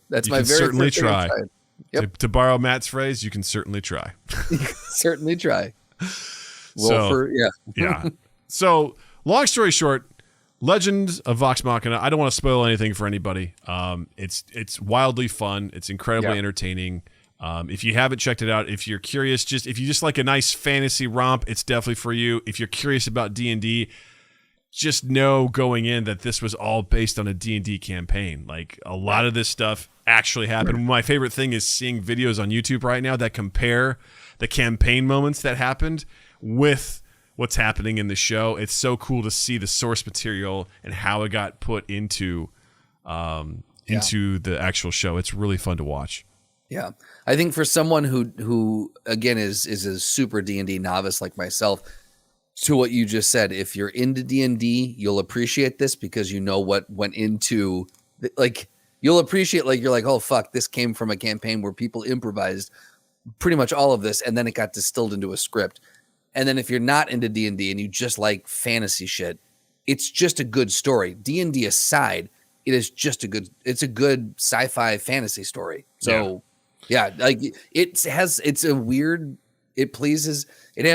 That's my very certainly first try. Yep. To borrow Matt's phrase, you can certainly try. You can certainly try. Yeah. So, long story short, Legend of Vox Machina. I don't want to spoil anything for anybody. It's wildly fun. It's incredibly entertaining. If you haven't checked it out, if you're curious, if you just like a nice fantasy romp, it's definitely for you. If you're curious about D&D, just know going in that this was all based on a D&D campaign. Like, a lot of this stuff actually happened. My favorite thing is seeing videos on YouTube right now that compare the campaign moments that happened with what's happening in the show. It's so cool to see the source material and how it got put into the actual show. It's really fun to watch. Yeah, I think for someone who again is a super D&D novice like myself, to what you just said, if you're into D&D, you'll appreciate this because you know what went into, like, you'll appreciate, like, you're like, oh fuck, this came from a campaign where people improvised pretty much all of this and then it got distilled into a script. And then if you're not into D&D and you just like fantasy shit, it's just a good story. D&D aside, it is just it's a good sci-fi fantasy story. So like it has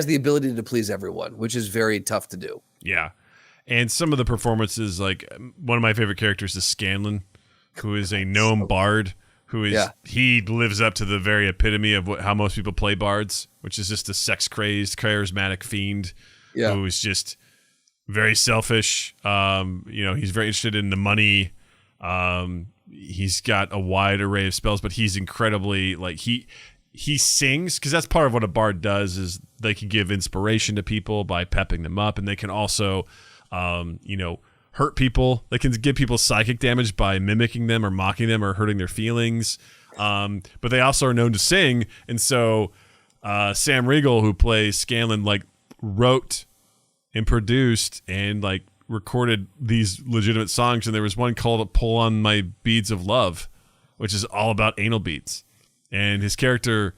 the ability to please everyone, which is very tough to do. Yeah. And some of the performances, like, one of my favorite characters is Scanlan, who is a gnome bard, he lives up to the very epitome of how most people play bards, which is just a sex-crazed, charismatic fiend who is just very selfish. He's very interested in the money. He's got a wide array of spells, but he's incredibly, like, he sings, because that's part of what a bard does, is they can give inspiration to people by pepping them up, and they can also hurt people. They can give people psychic damage by mimicking them or mocking them or hurting their feelings. But they also are known to sing, and so Sam Riegel, who plays Scanlan, like, wrote and produced and, like, recorded these legitimate songs, and there was one called "Pull on My Beads of Love," which is all about anal beads. And his character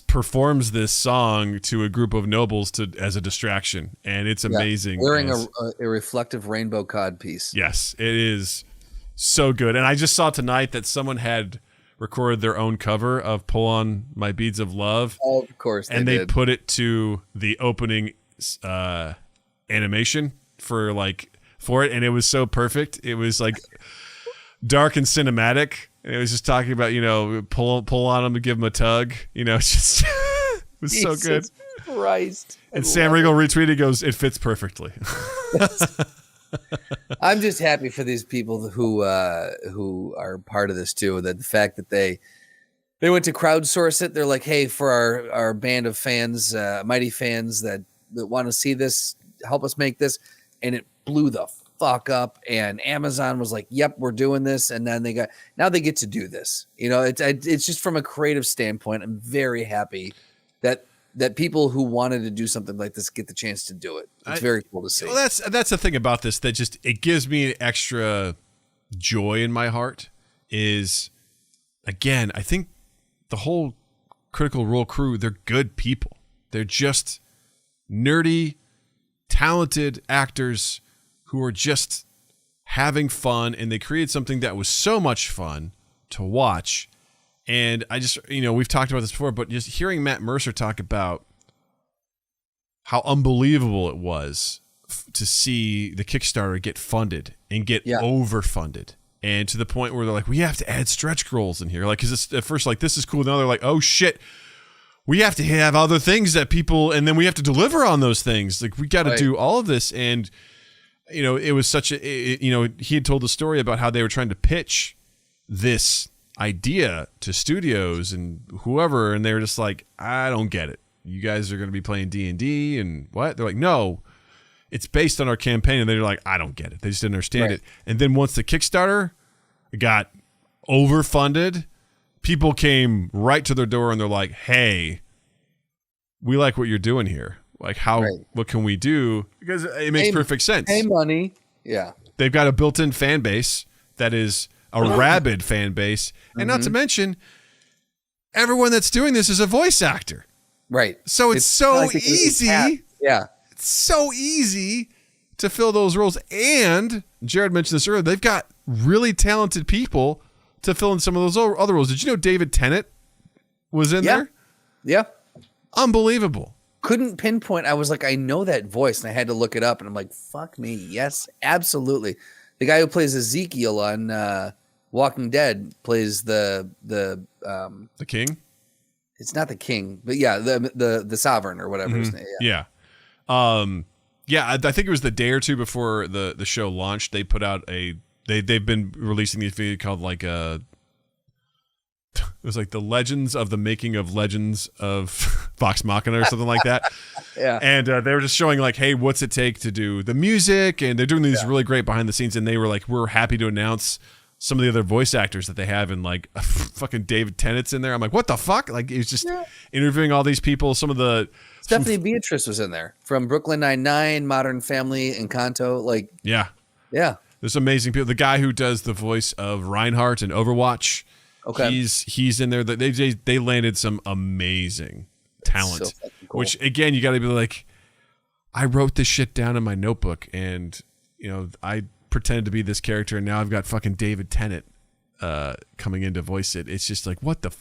performs this song to a group of nobles as a distraction, and it's amazing. Wearing a reflective rainbow cod piece. Yes, it is so good. And I just saw tonight that someone had recorded their own cover of "Pull on My Beads of Love." Oh, of course, they put it to the opening animation for it, and it was so perfect. It was like dark and cinematic. And it was just talking about, pull on him and give him a tug. It's just it was so good. Christ. And Sam Riegel retweeted, goes, "It fits perfectly." I'm just happy for these people who are part of this too. That the fact that they went to crowdsource it. They're like, hey, for our band of fans, mighty fans that want to see this, help us make this, and it blew the fuck up, and Amazon was like, yep, we're doing this, and then now they get to do this. It's just from a creative standpoint, I'm very happy that people who wanted to do something like this get the chance to do it. It's very cool to see. Well, that's the thing about this that just, it gives me extra joy in my heart. Is, again, I think the whole Critical Role crew, they're good people. They're just nerdy, talented actors who are just having fun, and they created something that was so much fun to watch. And I just, we've talked about this before, but just hearing Matt Mercer talk about how unbelievable it was to see the Kickstarter get funded and get overfunded, and to the point where they're like, we have to add stretch goals in here. Like, because at first, like, this is cool. Now they're like, oh shit, we have to have other things that people, and then we have to deliver on those things. Like, we got to do all of this. And it was such a, he had told the story about how they were trying to pitch this idea to studios and whoever, and they were just like, I don't get it. You guys are going to be playing D&D and what? They're like, no, it's based on our campaign. And they're like, I don't get it. They just didn't understand it. And then once the Kickstarter got overfunded, people came right to their door and they're like, hey, we like what you're doing here. Like, what can we do? Because it makes perfect sense. Pay money. Yeah. They've got a built-in fan base that is a rabid fan base. And not to mention, everyone that's doing this is a voice actor. Right. So it's so easy. Yeah. It's so easy to fill those roles. And Jared mentioned this earlier, they've got really talented people to fill in some of those other roles. Did you know David Tennant was in there? Yeah. Unbelievable. couldn't pinpoint. I was like, I know that voice, and I had to look it up, and I'm like, fuck me, yes, absolutely. The guy who plays Ezekiel on Walking Dead plays the king. It's not the king, but yeah, the sovereign or whatever his name. Yeah. I think it was the day or two before the show launched. They put out they've been releasing these videos called like it was like the Legends of the Making of Legends of Vox Machina or something like that. Yeah. And they were just showing like, hey, what's it take to do the music? And they're doing these really great behind the scenes. And they were like, we're happy to announce some of the other voice actors that they have, and like fucking David Tennant's in there. I'm like, what the fuck? Like, he was just interviewing all these people. Some of the Stephanie Beatrice was in there from Brooklyn Nine-Nine, Modern Family, Encanto. Like, yeah. There's amazing people. The guy who does the voice of Reinhardt in Overwatch, he's in there. They landed some amazing talent. So cool. Which again, you got to be like, I wrote this shit down in my notebook, and I pretended to be this character, and now I've got fucking David Tennant coming in to voice it. It's just like, what the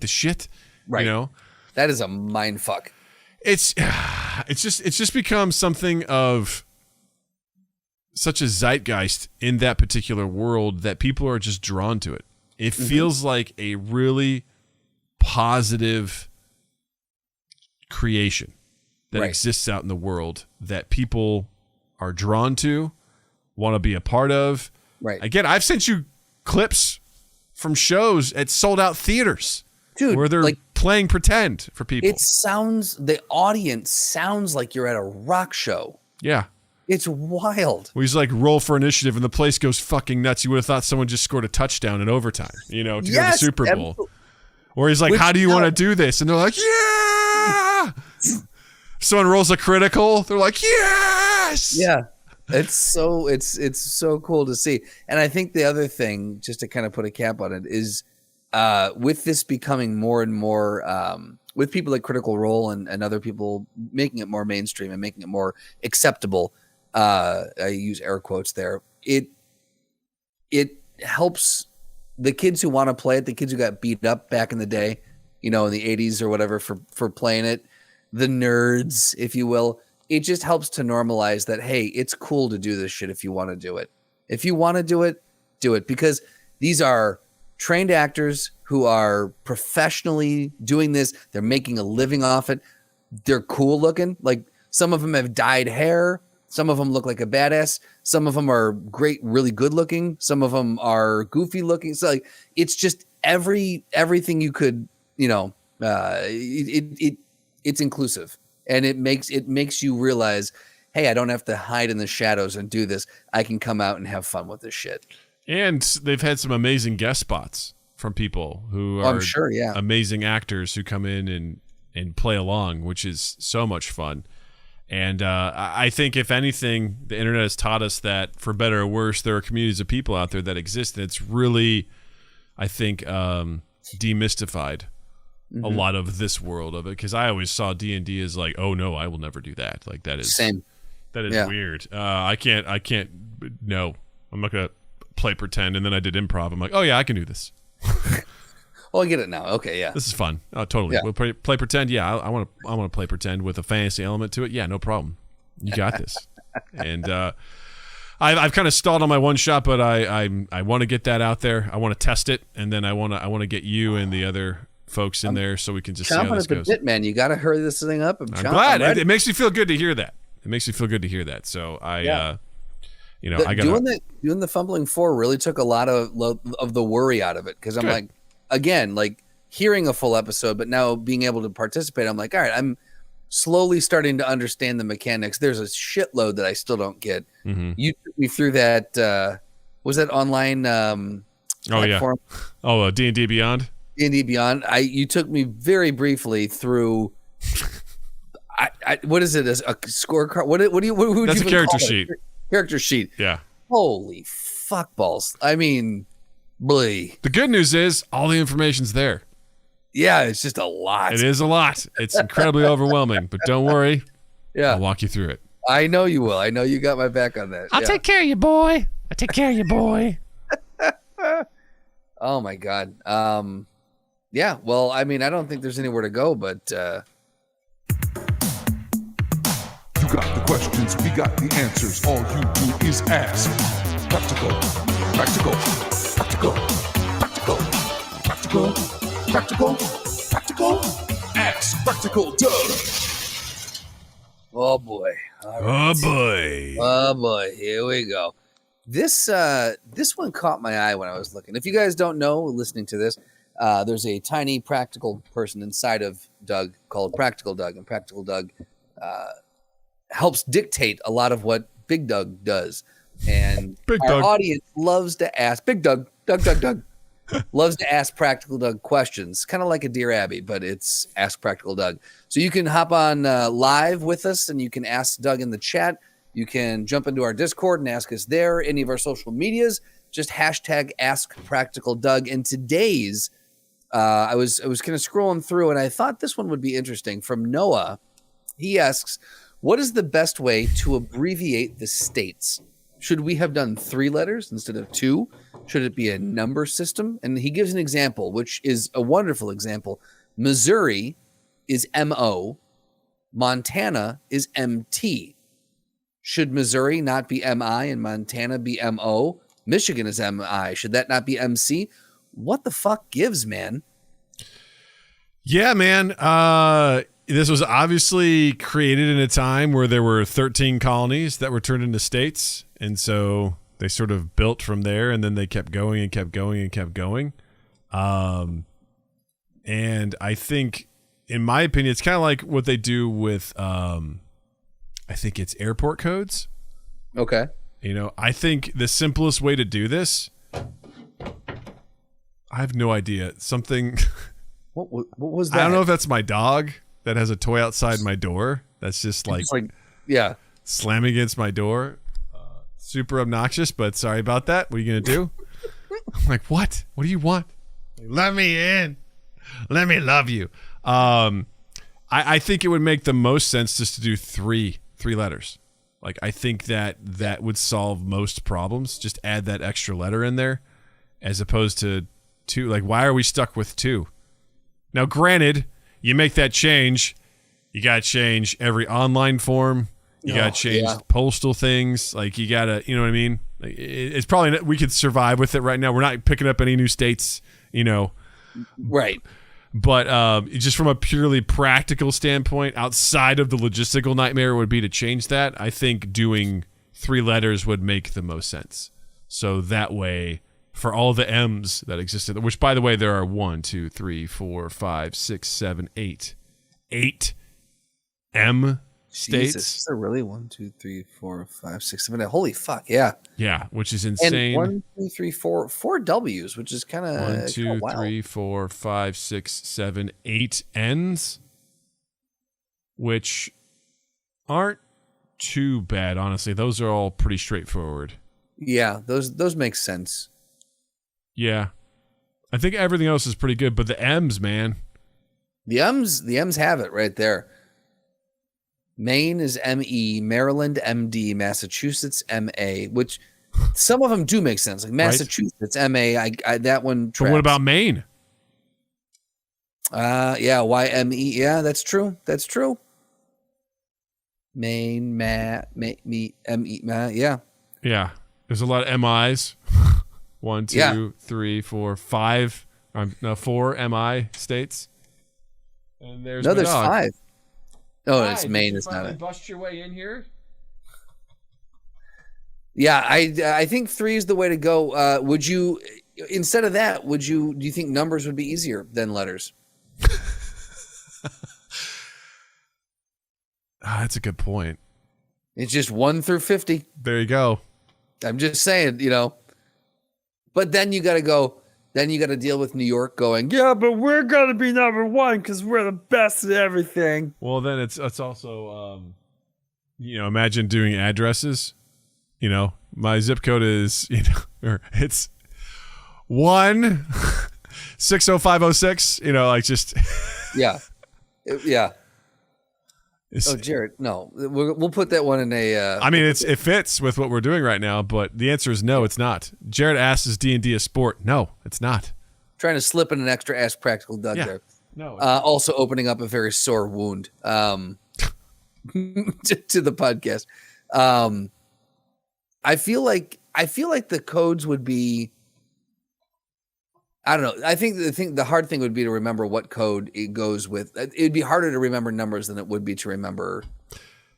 shit, right? That is a mind fuck. It's just become something of such a zeitgeist in that particular world that people are just drawn to it. It feels like a really positive creation that exists out in the world that people are drawn to, want to be a part of. Right. Again, I've sent you clips from shows at sold out theaters, dude, where they're like playing pretend for people. The audience sounds like you're at a rock show. Yeah. It's wild. Well, he's like, roll for initiative, and the place goes fucking nuts. You would have thought someone just scored a touchdown in overtime, to go to the Super Bowl. Absolutely. Or he's like, how do you want to do this? And they're like, yeah. Someone rolls a critical. They're like, yes. Yeah. It's so cool to see. And I think the other thing, just to kind of put a cap on it, is with this becoming more and more, with people like Critical Role and other people making it more mainstream and making it more acceptable, I use air quotes there, it helps the kids who want to play it, the kids who got beat up back in the day, in the 80s or whatever for playing it, the nerds, if you will. It just helps to normalize that, hey, it's cool to do this shit if you want to do it. If you want to do it, because these are trained actors who are professionally doing this. They're making a living off it. They're cool looking. Like, some of them have dyed hair. Some of them look like a badass. Some of them are great, really good looking. Some of them are goofy looking. So like, it's just everything you could, it's inclusive. And it makes you realize, hey, I don't have to hide in the shadows and do this. I can come out and have fun with this shit. And they've had some amazing guest spots from people who are amazing actors who come in and play along, which is so much fun. And I think, if anything, the internet has taught us that, for better or worse, there are communities of people out there that exist. And it's really, I think, demystified a lot of this world of it, because I always saw D&D as like, oh no, I will never do that. Like, that is same. That is weird. I can't. No, I'm not gonna play pretend. And then I did improv. I'm like, oh yeah, I can do this. Oh, I get it now. Okay, yeah, this is fun. Oh, totally. Yeah. We'll play pretend. Yeah, I want to play pretend with a fantasy element to it. Yeah, no problem. You got this. And I've kind of stalled on my one shot, but I want to get that out there. I want to test it, and then I want to get you and the other folks in there so we can just see how this goes. Bit, man. You got to hurry this thing up. I'm glad. It makes me feel good to hear that. So I got doing the fumbling 4 really took a lot of the worry out of it, because I'm like, again, like, hearing a full episode, but now being able to participate, I'm like, all right, I'm slowly starting to understand the mechanics. There's a shitload that I still don't get. You took me through that. Was that online? Platform? Oh, D&D Beyond. D&D Beyond. You took me very briefly through. What is it? A scorecard? What would you? That's a character sheet. Character sheet. Yeah. Holy fuck balls! I mean, blee. The good news is all the information's there. Yeah, it's just a lot. It is a lot. It's incredibly overwhelming, but don't worry. Yeah, I'll walk you through it. I know you will. I know you got my back on that. I'll take care of you, boy. Oh my God. Yeah. Well, I mean, I don't think there's anywhere to go, but questions, we got the answers. All you do is ask. Practical, practical, practical, practical, practical, practical, practical. Ask Practical Doug. Oh boy. All Oh right. boy. Oh boy, here we go. This one caught my eye when I was looking. If you guys don't know, listening to this, there's a tiny practical person inside of Doug called Practical Doug, and Practical Doug helps dictate a lot of what Big Doug does. And Big our Doug. audience loves to ask Big Doug, Doug, loves to ask Practical Doug questions, kind of like a Dear Abby, but it's Ask Practical Doug. So you can hop on live with us, and you can ask Doug in the chat. You can jump into our Discord and ask us there. Any of our social medias, just hashtag Ask Practical Doug. And today's, I was kind of scrolling through, and I thought this one would be interesting. From Noah, he asks, "What is the best way to abbreviate the states? Should we have done 3 letters instead of 2? Should it be a number system?" And he gives an example, which is a wonderful example. Missouri is MO. Montana is MT. Should Missouri not be MI and Montana be MO? Michigan is MI. Should that not be MC? What the fuck gives, man? Yeah, man. This was obviously created in a time where there were 13 colonies that were turned into states. And so they sort of built from there, and then they kept going and kept going and kept going. And I think, in my opinion, it's kind of like what they do with, I think it's airport codes. Okay. I think the simplest way to do this, I have no idea. Something, What was that? I don't know if that's my dog that has a toy outside my door. That's just like yeah. slamming against my door. Super obnoxious, but sorry about that. What are you going to do? I'm like, what? What do you want? Let me in. Let me love you. I think it would make the most sense just to do three letters. Like, I think that would solve most problems. Just add that extra letter in there as opposed to 2. Like, why are we stuck with 2? Now, granted, you make that change, you got to change every online form. You got to change postal things. Like, you got to, you know what I mean? Like, it's probably not, we could survive with it right now. We're not picking up any new states, Right. But just from a purely practical standpoint, outside of the logistical nightmare would be to change that. I think doing 3 letters would make the most sense. So that way, for all the M's that existed, which, by the way, there are 1, 2, 3, 4, 5, 6, 7, 8 M states. Jesus, is there really 1, 2, 3, 4, 5, 6, 7? Holy fuck, yeah. Yeah, which is insane. And 1, 2, 3, 4 W's, which is kind of 1, 2, wild. 3, 4, 5, 6, 7, 8 N's, which aren't too bad, honestly. Those are all pretty straightforward. Yeah, those make sense. Yeah. I think everything else is pretty good, but the M's, man. The M's have it right there. Maine is ME, Maryland MD, Massachusetts MA, which some of them do make sense. Like Massachusetts MA, I that one tracks. But what about Maine? Yeah, YME. Yeah, that's true. That's true. Maine, ME, yeah. Yeah. There's a lot of MIs. 1, 2, 3, 4, 5. 4 MI states. And there's there's dog. 5. Oh, Hi, it's Maine. Did you It's not finally it. bust your way in here? Yeah, I think 3 is the way to go. Would you, instead of that, do you think numbers would be easier than letters? That's a good point. It's just 1 through 50. There you go. I'm just saying, But then you got to go. Then you got to deal with New York going, yeah, but we're going to be number 1 because we're the best at everything. Well, then it's also, imagine doing addresses. My zip code is, it's 1 60506. Just Yeah. Yeah. it's, Oh, Jared, no. We'll put that one in a... I mean, it fits with what we're doing right now, but the answer is no, it's not. Jared asks, is D&D a sport? No, it's not. Trying to slip in an extra Ask Practical Doug there. No. Also opening up a very sore wound. to the podcast. I feel like the codes would be, I don't know. I think the hard thing would be to remember what code it goes with. It'd be harder to remember numbers than it would be to remember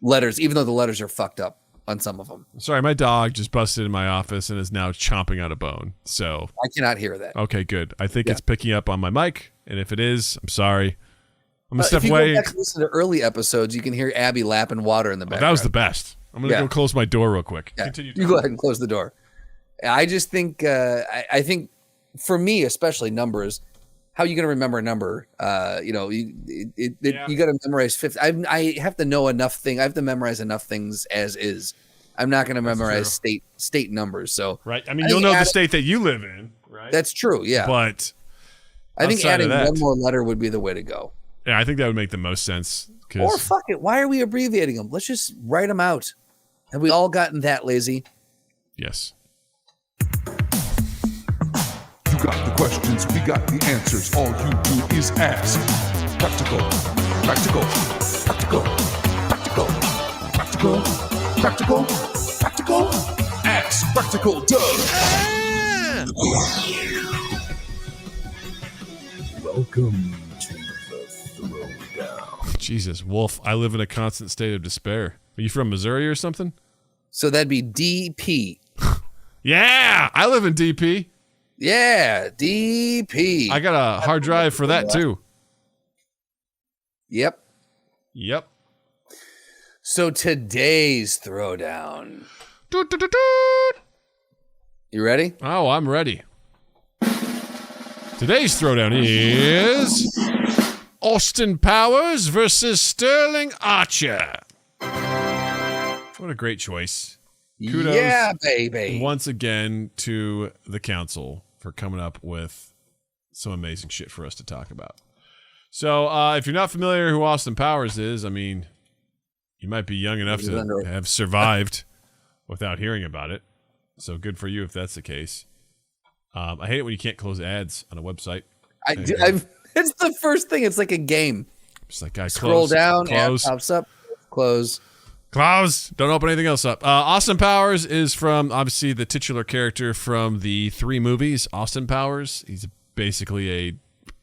letters, even though the letters are fucked up on some of them. Sorry, my dog just busted in my office and is now chomping out a bone. So I cannot hear that. okay, good. I think it's picking up on my mic, and if it is, I'm sorry. I'm gonna step if you away. go back and listen to early episodes, you can hear Abby lapping water in the background. That was the best. I'm gonna go close my door real quick. Yeah. Continue. You go ahead and close the door. I just think I think for me, especially numbers, how are you going to remember a number? You got to memorize 50. I have to know enough things. I have to memorize enough things as is. I'm not going to memorize state numbers. So right. I mean, you'll know the state that you live in, right? That's true. Yeah. But I think adding one more letter would be the way to go. Yeah, I think that would make the most sense. Or fuck it. Why are we abbreviating them? Let's just write them out. Have we all gotten that lazy? Yes. You got the questions, we got the answers. All you do is ask. Practical, practical, practical, practical, practical, practical, practical. Ask Practical Doug. Welcome to the Throwdown. Jesus, Wolf, I live in a constant state of despair. Are you from Missouri or something? So that'd be DP. Yeah, I live in DP. Yeah, DP. I got a hard drive for that too. Yep. Yep. So today's Throwdown. You ready? Oh, I'm ready. Today's Throwdown is Austin Powers versus Sterling Archer. What a great choice. Kudos yeah, baby. once again to the council for coming up with some amazing shit for us to talk about. So if you're not familiar who Austin Powers is, I mean, you might be young enough to have survived without hearing about it. So good for you if that's the case. I hate it when you can't close ads on a website. It's the first thing. It's like a game. Just like, guys, Scroll down, close. ad pops up, close. Close. Don't open anything else up. Austin Powers is from, obviously, the titular character from the 3 movies, Austin Powers. He's basically a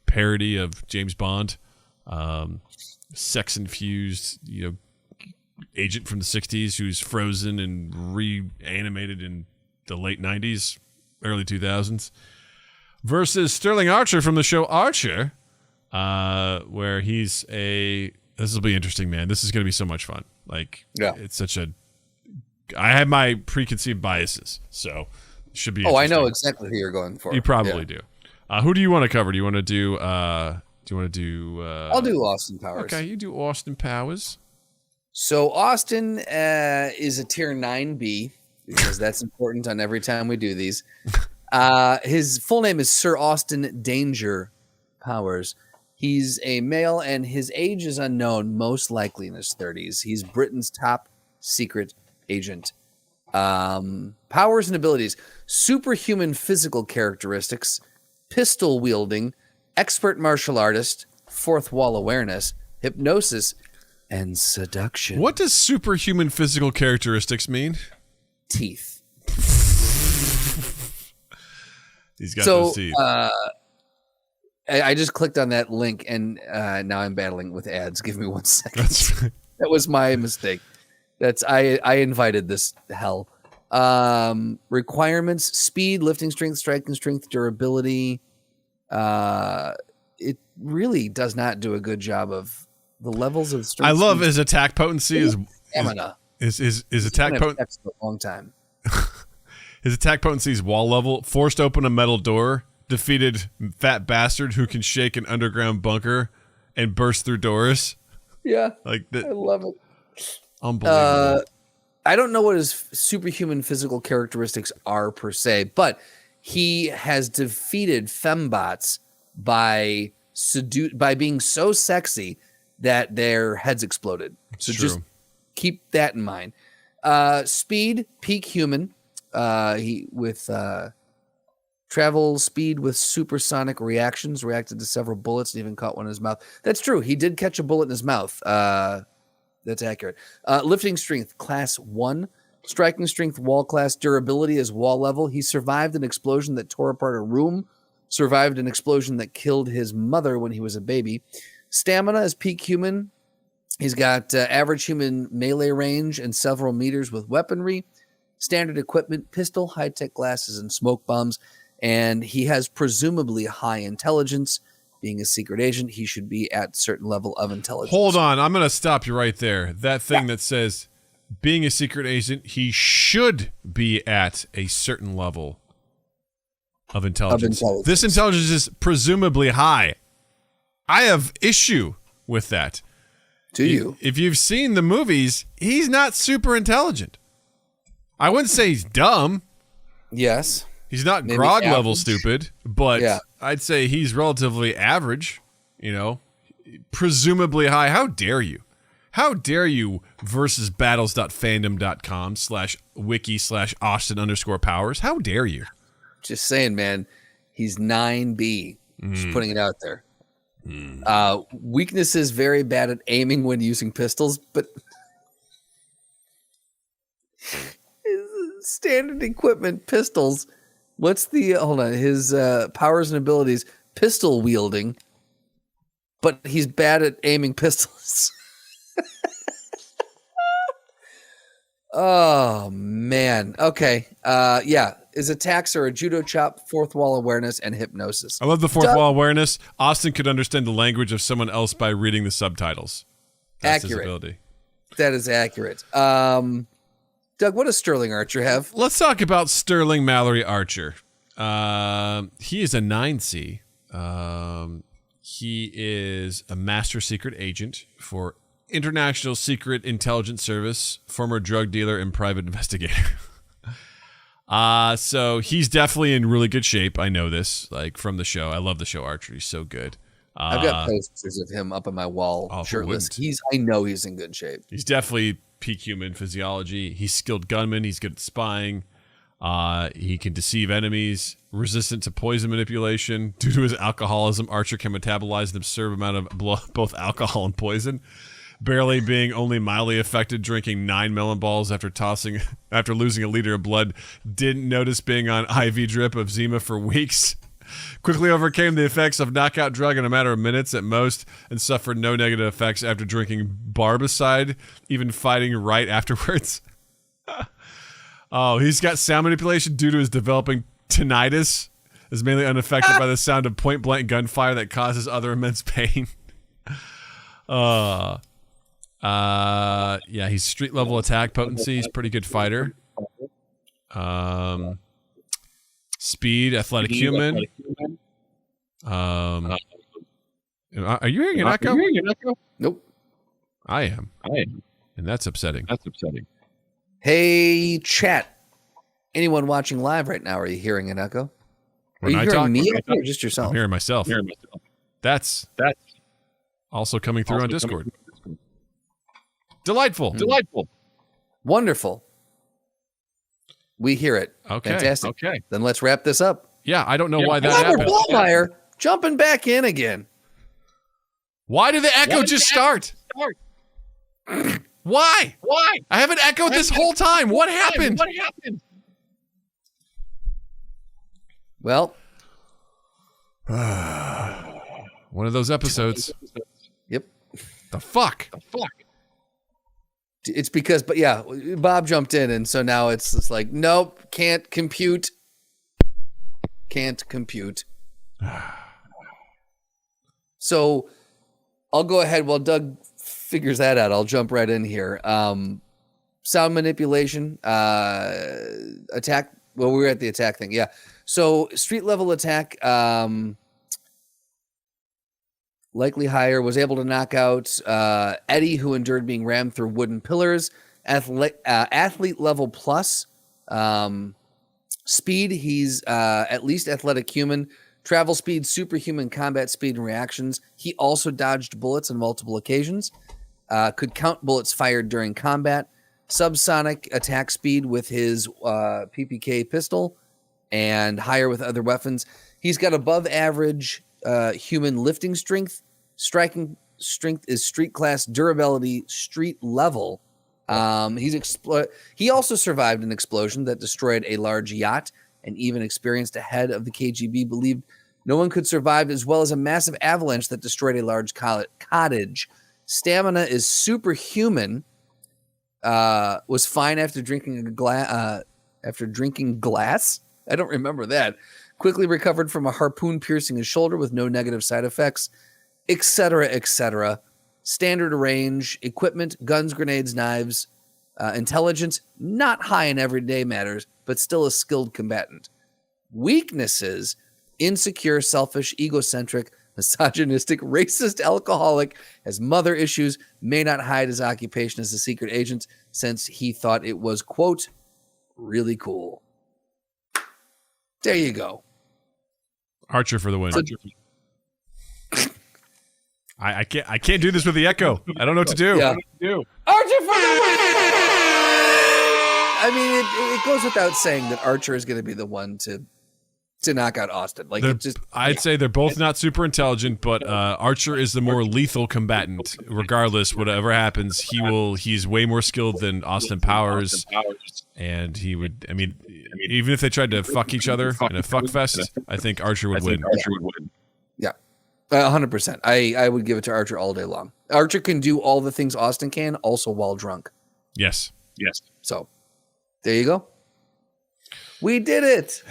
parody of James Bond. Sex-infused, agent from the 60s who's frozen and reanimated in the late 90s, early 2000s. Versus Sterling Archer from the show Archer, where he's this will be interesting, man. This is going to be so much fun. It's such a... I have my preconceived biases, so it should be I know exactly who you're going for. You probably do. Who do you want to cover? Do you want to do... I'll do Austin Powers. Okay, you do Austin Powers. So Austin is a tier 9B, because that's important on every time we do these. His full name is Sir Austin Danger Powers. He's a male, and his age is unknown, most likely in his 30s. He's Britain's top secret agent. Powers and abilities: superhuman physical characteristics, pistol wielding, expert martial artist, fourth wall awareness, hypnosis, and seduction. What does superhuman physical characteristics mean? Teeth. He's got those teeth. I just clicked on that link, and now I'm battling with ads. Give me 1 second. That was my mistake. I invited this hell. Requirements: speed, lifting strength, striking strength, durability. It really does not do a good job of the levels of strength. I love his attack potency is stamina. His attack potency for a long time. His attack potency is wall level. Forced open a metal door. Defeated fat bastard who can shake an underground bunker and burst through doors. Yeah, I love it. Unbelievable. I don't know what his superhuman physical characteristics are per se, but he has defeated fembots by being so sexy that their heads exploded. So just keep that in mind. Speed, peak human. Travel speed with supersonic reactions, reacted to several bullets and even caught one in his mouth. That's true. He did catch a bullet in his mouth. That's accurate. Lifting strength, class 1. Striking strength, wall class. Durability is wall level. He survived an explosion that tore apart a room. Survived an explosion that killed his mother when he was a baby. Stamina is peak human. He's got average human melee range and several meters with weaponry. Standard equipment, pistol, high-tech glasses, and smoke bombs. And he has presumably high intelligence. Being a secret agent, he should be at a certain level of intelligence. Hold on. I'm going to stop you right there. That thing that says, being a secret agent, he should be at a certain level of intelligence. This intelligence is presumably high. I have issue with that. Do you? If you've seen the movies, he's not super intelligent. I wouldn't say he's dumb. Yes. He's not Maybe grog average. level stupid, but Yeah. I'd say he's relatively average, presumably high. How dare you? How dare you versus battles.fandom.com/wiki/Austin_powers? How dare you? Just saying, man. He's 9B. Just putting it out there. Weakness is very bad at aiming when using pistols, but standard equipment pistols. What's the hold on? His powers and abilities: pistol wielding, but he's bad at aiming pistols. Oh man. Okay. Yeah. His attacks are a judo chop, fourth wall awareness, and hypnosis. I love the fourth wall awareness. Austin could understand the language of someone else by reading the subtitles. That's Accurate. his ability. That is accurate. Doug, what does Sterling Archer have? Let's talk about Sterling Mallory Archer. He is a 9C. He is a master secret agent for International Secret Intelligence Service, former drug dealer and private investigator. So he's definitely in really good shape. I know this, from the show. I love the show Archer. He's so good. I've got posters of him up on my wall, shirtless. I know he's in good shape. He's definitely peak human physiology. He's skilled gunman. He's good at spying. He can deceive enemies. Resistant to poison manipulation. Due to his alcoholism, Archer can metabolize an absurd amount of both alcohol and poison. Barely being only mildly affected, drinking 9 melon balls after losing a liter of blood. Didn't notice being on IV drip of Zima for weeks. Quickly overcame the effects of knockout drug in a matter of minutes at most, and suffered no negative effects after drinking Barbicide, even fighting right afterwards. Oh, he's got sound manipulation due to his developing tinnitus. Is mainly unaffected by the sound of point-blank gunfire that causes other immense pain. Yeah, he's street level attack potency. He's a pretty good fighter. Speed, athletic human. Are you hearing an echo? Nope. I am. And that's upsetting. Hey, chat. Anyone watching live right now, are you hearing an echo? Are you hearing me or just yourself? I'm hearing myself. That's also coming through on Discord. Delightful. Wonderful. We hear it. Okay. Fantastic. Okay. Then let's wrap this up. Yeah, I don't know why that Robert happened. Ballmeyer jumping back in again. Why did the echo just start? Why? I haven't echoed this whole time. What happened? Well, one of those episodes. Yep. The fuck? It's because, but yeah, Bob jumped in, and so now it's like, nope, can't compute. So I'll go ahead while Doug figures that out. I'll jump right in here. Sound manipulation, attack. Well, we were at the attack thing. Yeah. So street level attack, likely higher, was able to knock out Eddie, who endured being rammed through wooden pillars. Athlete level plus. Speed, he's at least athletic human. Travel speed, superhuman combat speed and reactions. He also dodged bullets on multiple occasions. Could count bullets fired during combat. Subsonic attack speed with his PPK pistol, and higher with other weapons. He's got above average human lifting strength, striking strength is street class, durability street level. He also survived an explosion that destroyed a large yacht, and even experienced a head of the KGB believed no one could survive, as well as a massive avalanche that destroyed a large cottage. Stamina is superhuman. Was fine after drinking glass. I don't remember that. Quickly recovered from a harpoon piercing his shoulder with no negative side effects, etc., etc. Standard range, equipment, guns, grenades, knives, intelligence, not high in everyday matters, but still a skilled combatant. Weaknesses, insecure, selfish, egocentric, misogynistic, racist, alcoholic, has mother issues, may not hide his occupation as a secret agent since he thought it was, quote, really cool. There you go. Archer for the win. I can't do this with the echo. I don't know what to do. Yeah. Archer for the win! I mean, it goes without saying that Archer is going to be the one to knock out Austin. Like, I'd say they're both not super intelligent, but Archer is the more lethal combatant. Regardless, whatever happens, he's way more skilled than Austin Powers, and he would. I mean, even if they tried to fuck each other in a fuck fest, I think Archer would win. Yeah, 100%. I would give it to Archer all day long. Archer can do all the things Austin can, also while drunk. Yes. So, there you go. We did it.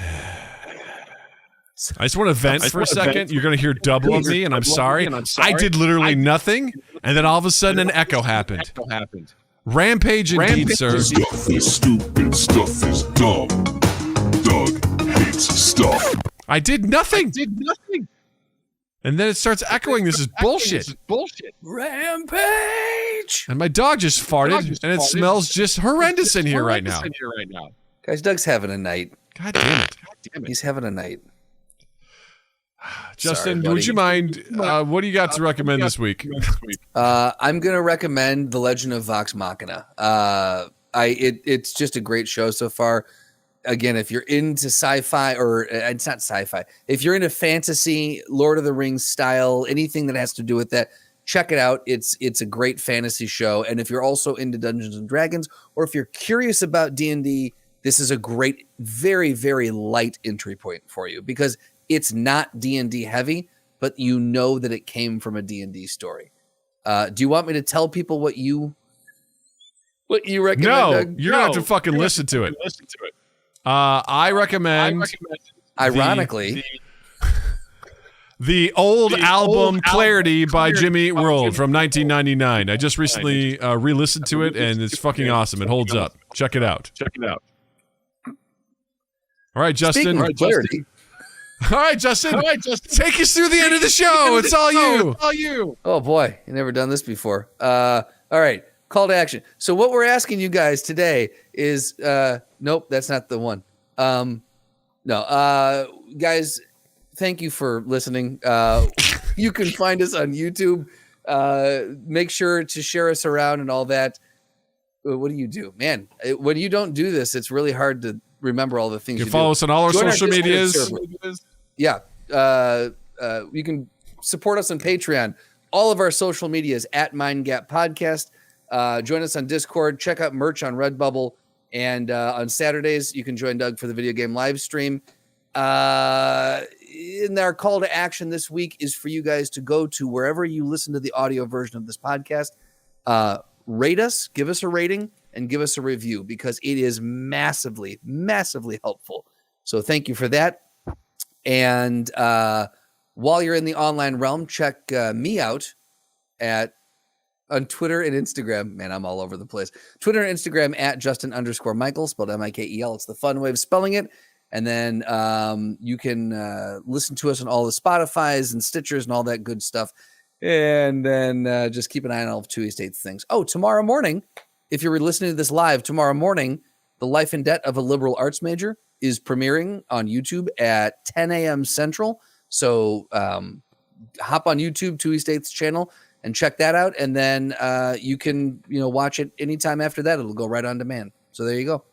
I just want to vent for a second. You're going to hear double of me, and I'm sorry. I did literally nothing, and then all of a sudden an echo happened. Rampage indeed, sir. Stuff is stupid, stuff is dumb. Doug hates stuff. I did nothing. And then it starts echoing. This is bullshit. Rampage! And my dog just farted, and it smells just horrendous in here right now. Guys, Doug's having a night. God damn it. He's having a night. Justin, Sorry, would you mind? What do you got to recommend this week? I'm going to recommend The Legend of Vox Machina. It's just a great show so far. Again, if you're into sci-fi, or it's not sci-fi, if you're into fantasy, Lord of the Rings style, anything that has to do with that, check it out. It's a great fantasy show. And if you're also into Dungeons and Dragons, or if you're curious about D&D, this is a great, very, very light entry point for you, because it's not D&D heavy, but you know that it came from a D&D story. Do you want me to tell people what you recommend? No, Doug? you're going to have to fucking listen to it. I recommend, ironically, the old album Clarity by Jimmy Eat World from 1999. I just recently re-listened to it, and it's fucking awesome. It holds up. Check it out. All right, Justin. Speaking of Clarity. All right, Justin. Take us through the end of the show. It's all you. Oh boy, you've never done this before. All right, call to action. So what we're asking you guys today is, nope, that's not the one. Guys, thank you for listening. You can find us on YouTube. Make sure to share us around and all that. What do you do, man? When you don't do this, it's really hard to remember all the things you follow do. us on all our Join social medias. Yeah. You can support us on Patreon. All of our social medias at Mind Gap Podcast. Join us on Discord. Check out merch on Redbubble. And on Saturdays, you can join Doug for the video game live stream. And our call to action this week is for you guys to go to wherever you listen to the audio version of this podcast. Rate us, give us a rating, and give us a review, because it is massively, massively helpful. So thank you for that. And while you're in the online realm, check me out on Twitter and Instagram. Man, I'm all over the place. Twitter and Instagram at Justin_Michael, spelled Mikel. It's the fun way of spelling it. And then you can listen to us on all the Spotifys and Stitchers and all that good stuff. And then just keep an eye on all of Two Estates things. Oh, tomorrow morning, if you're listening to this live, tomorrow morning, The Life and Debt of a Liberal Arts Major is premiering on YouTube at 10 a.m. Central. So hop on YouTube, Two Estates channel, and check that out. And then you can watch it anytime after that. It'll go right on demand. So there you go.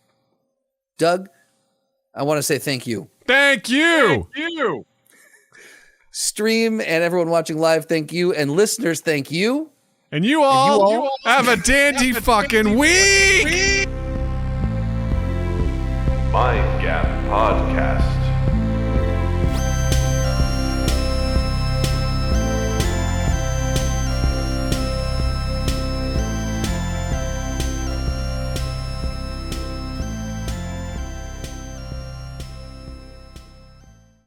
Doug, I want to say thank you. Thank you. Stream and everyone watching live, thank you. And listeners, thank you. And you all have a dandy fucking week! Mind Gap Podcast.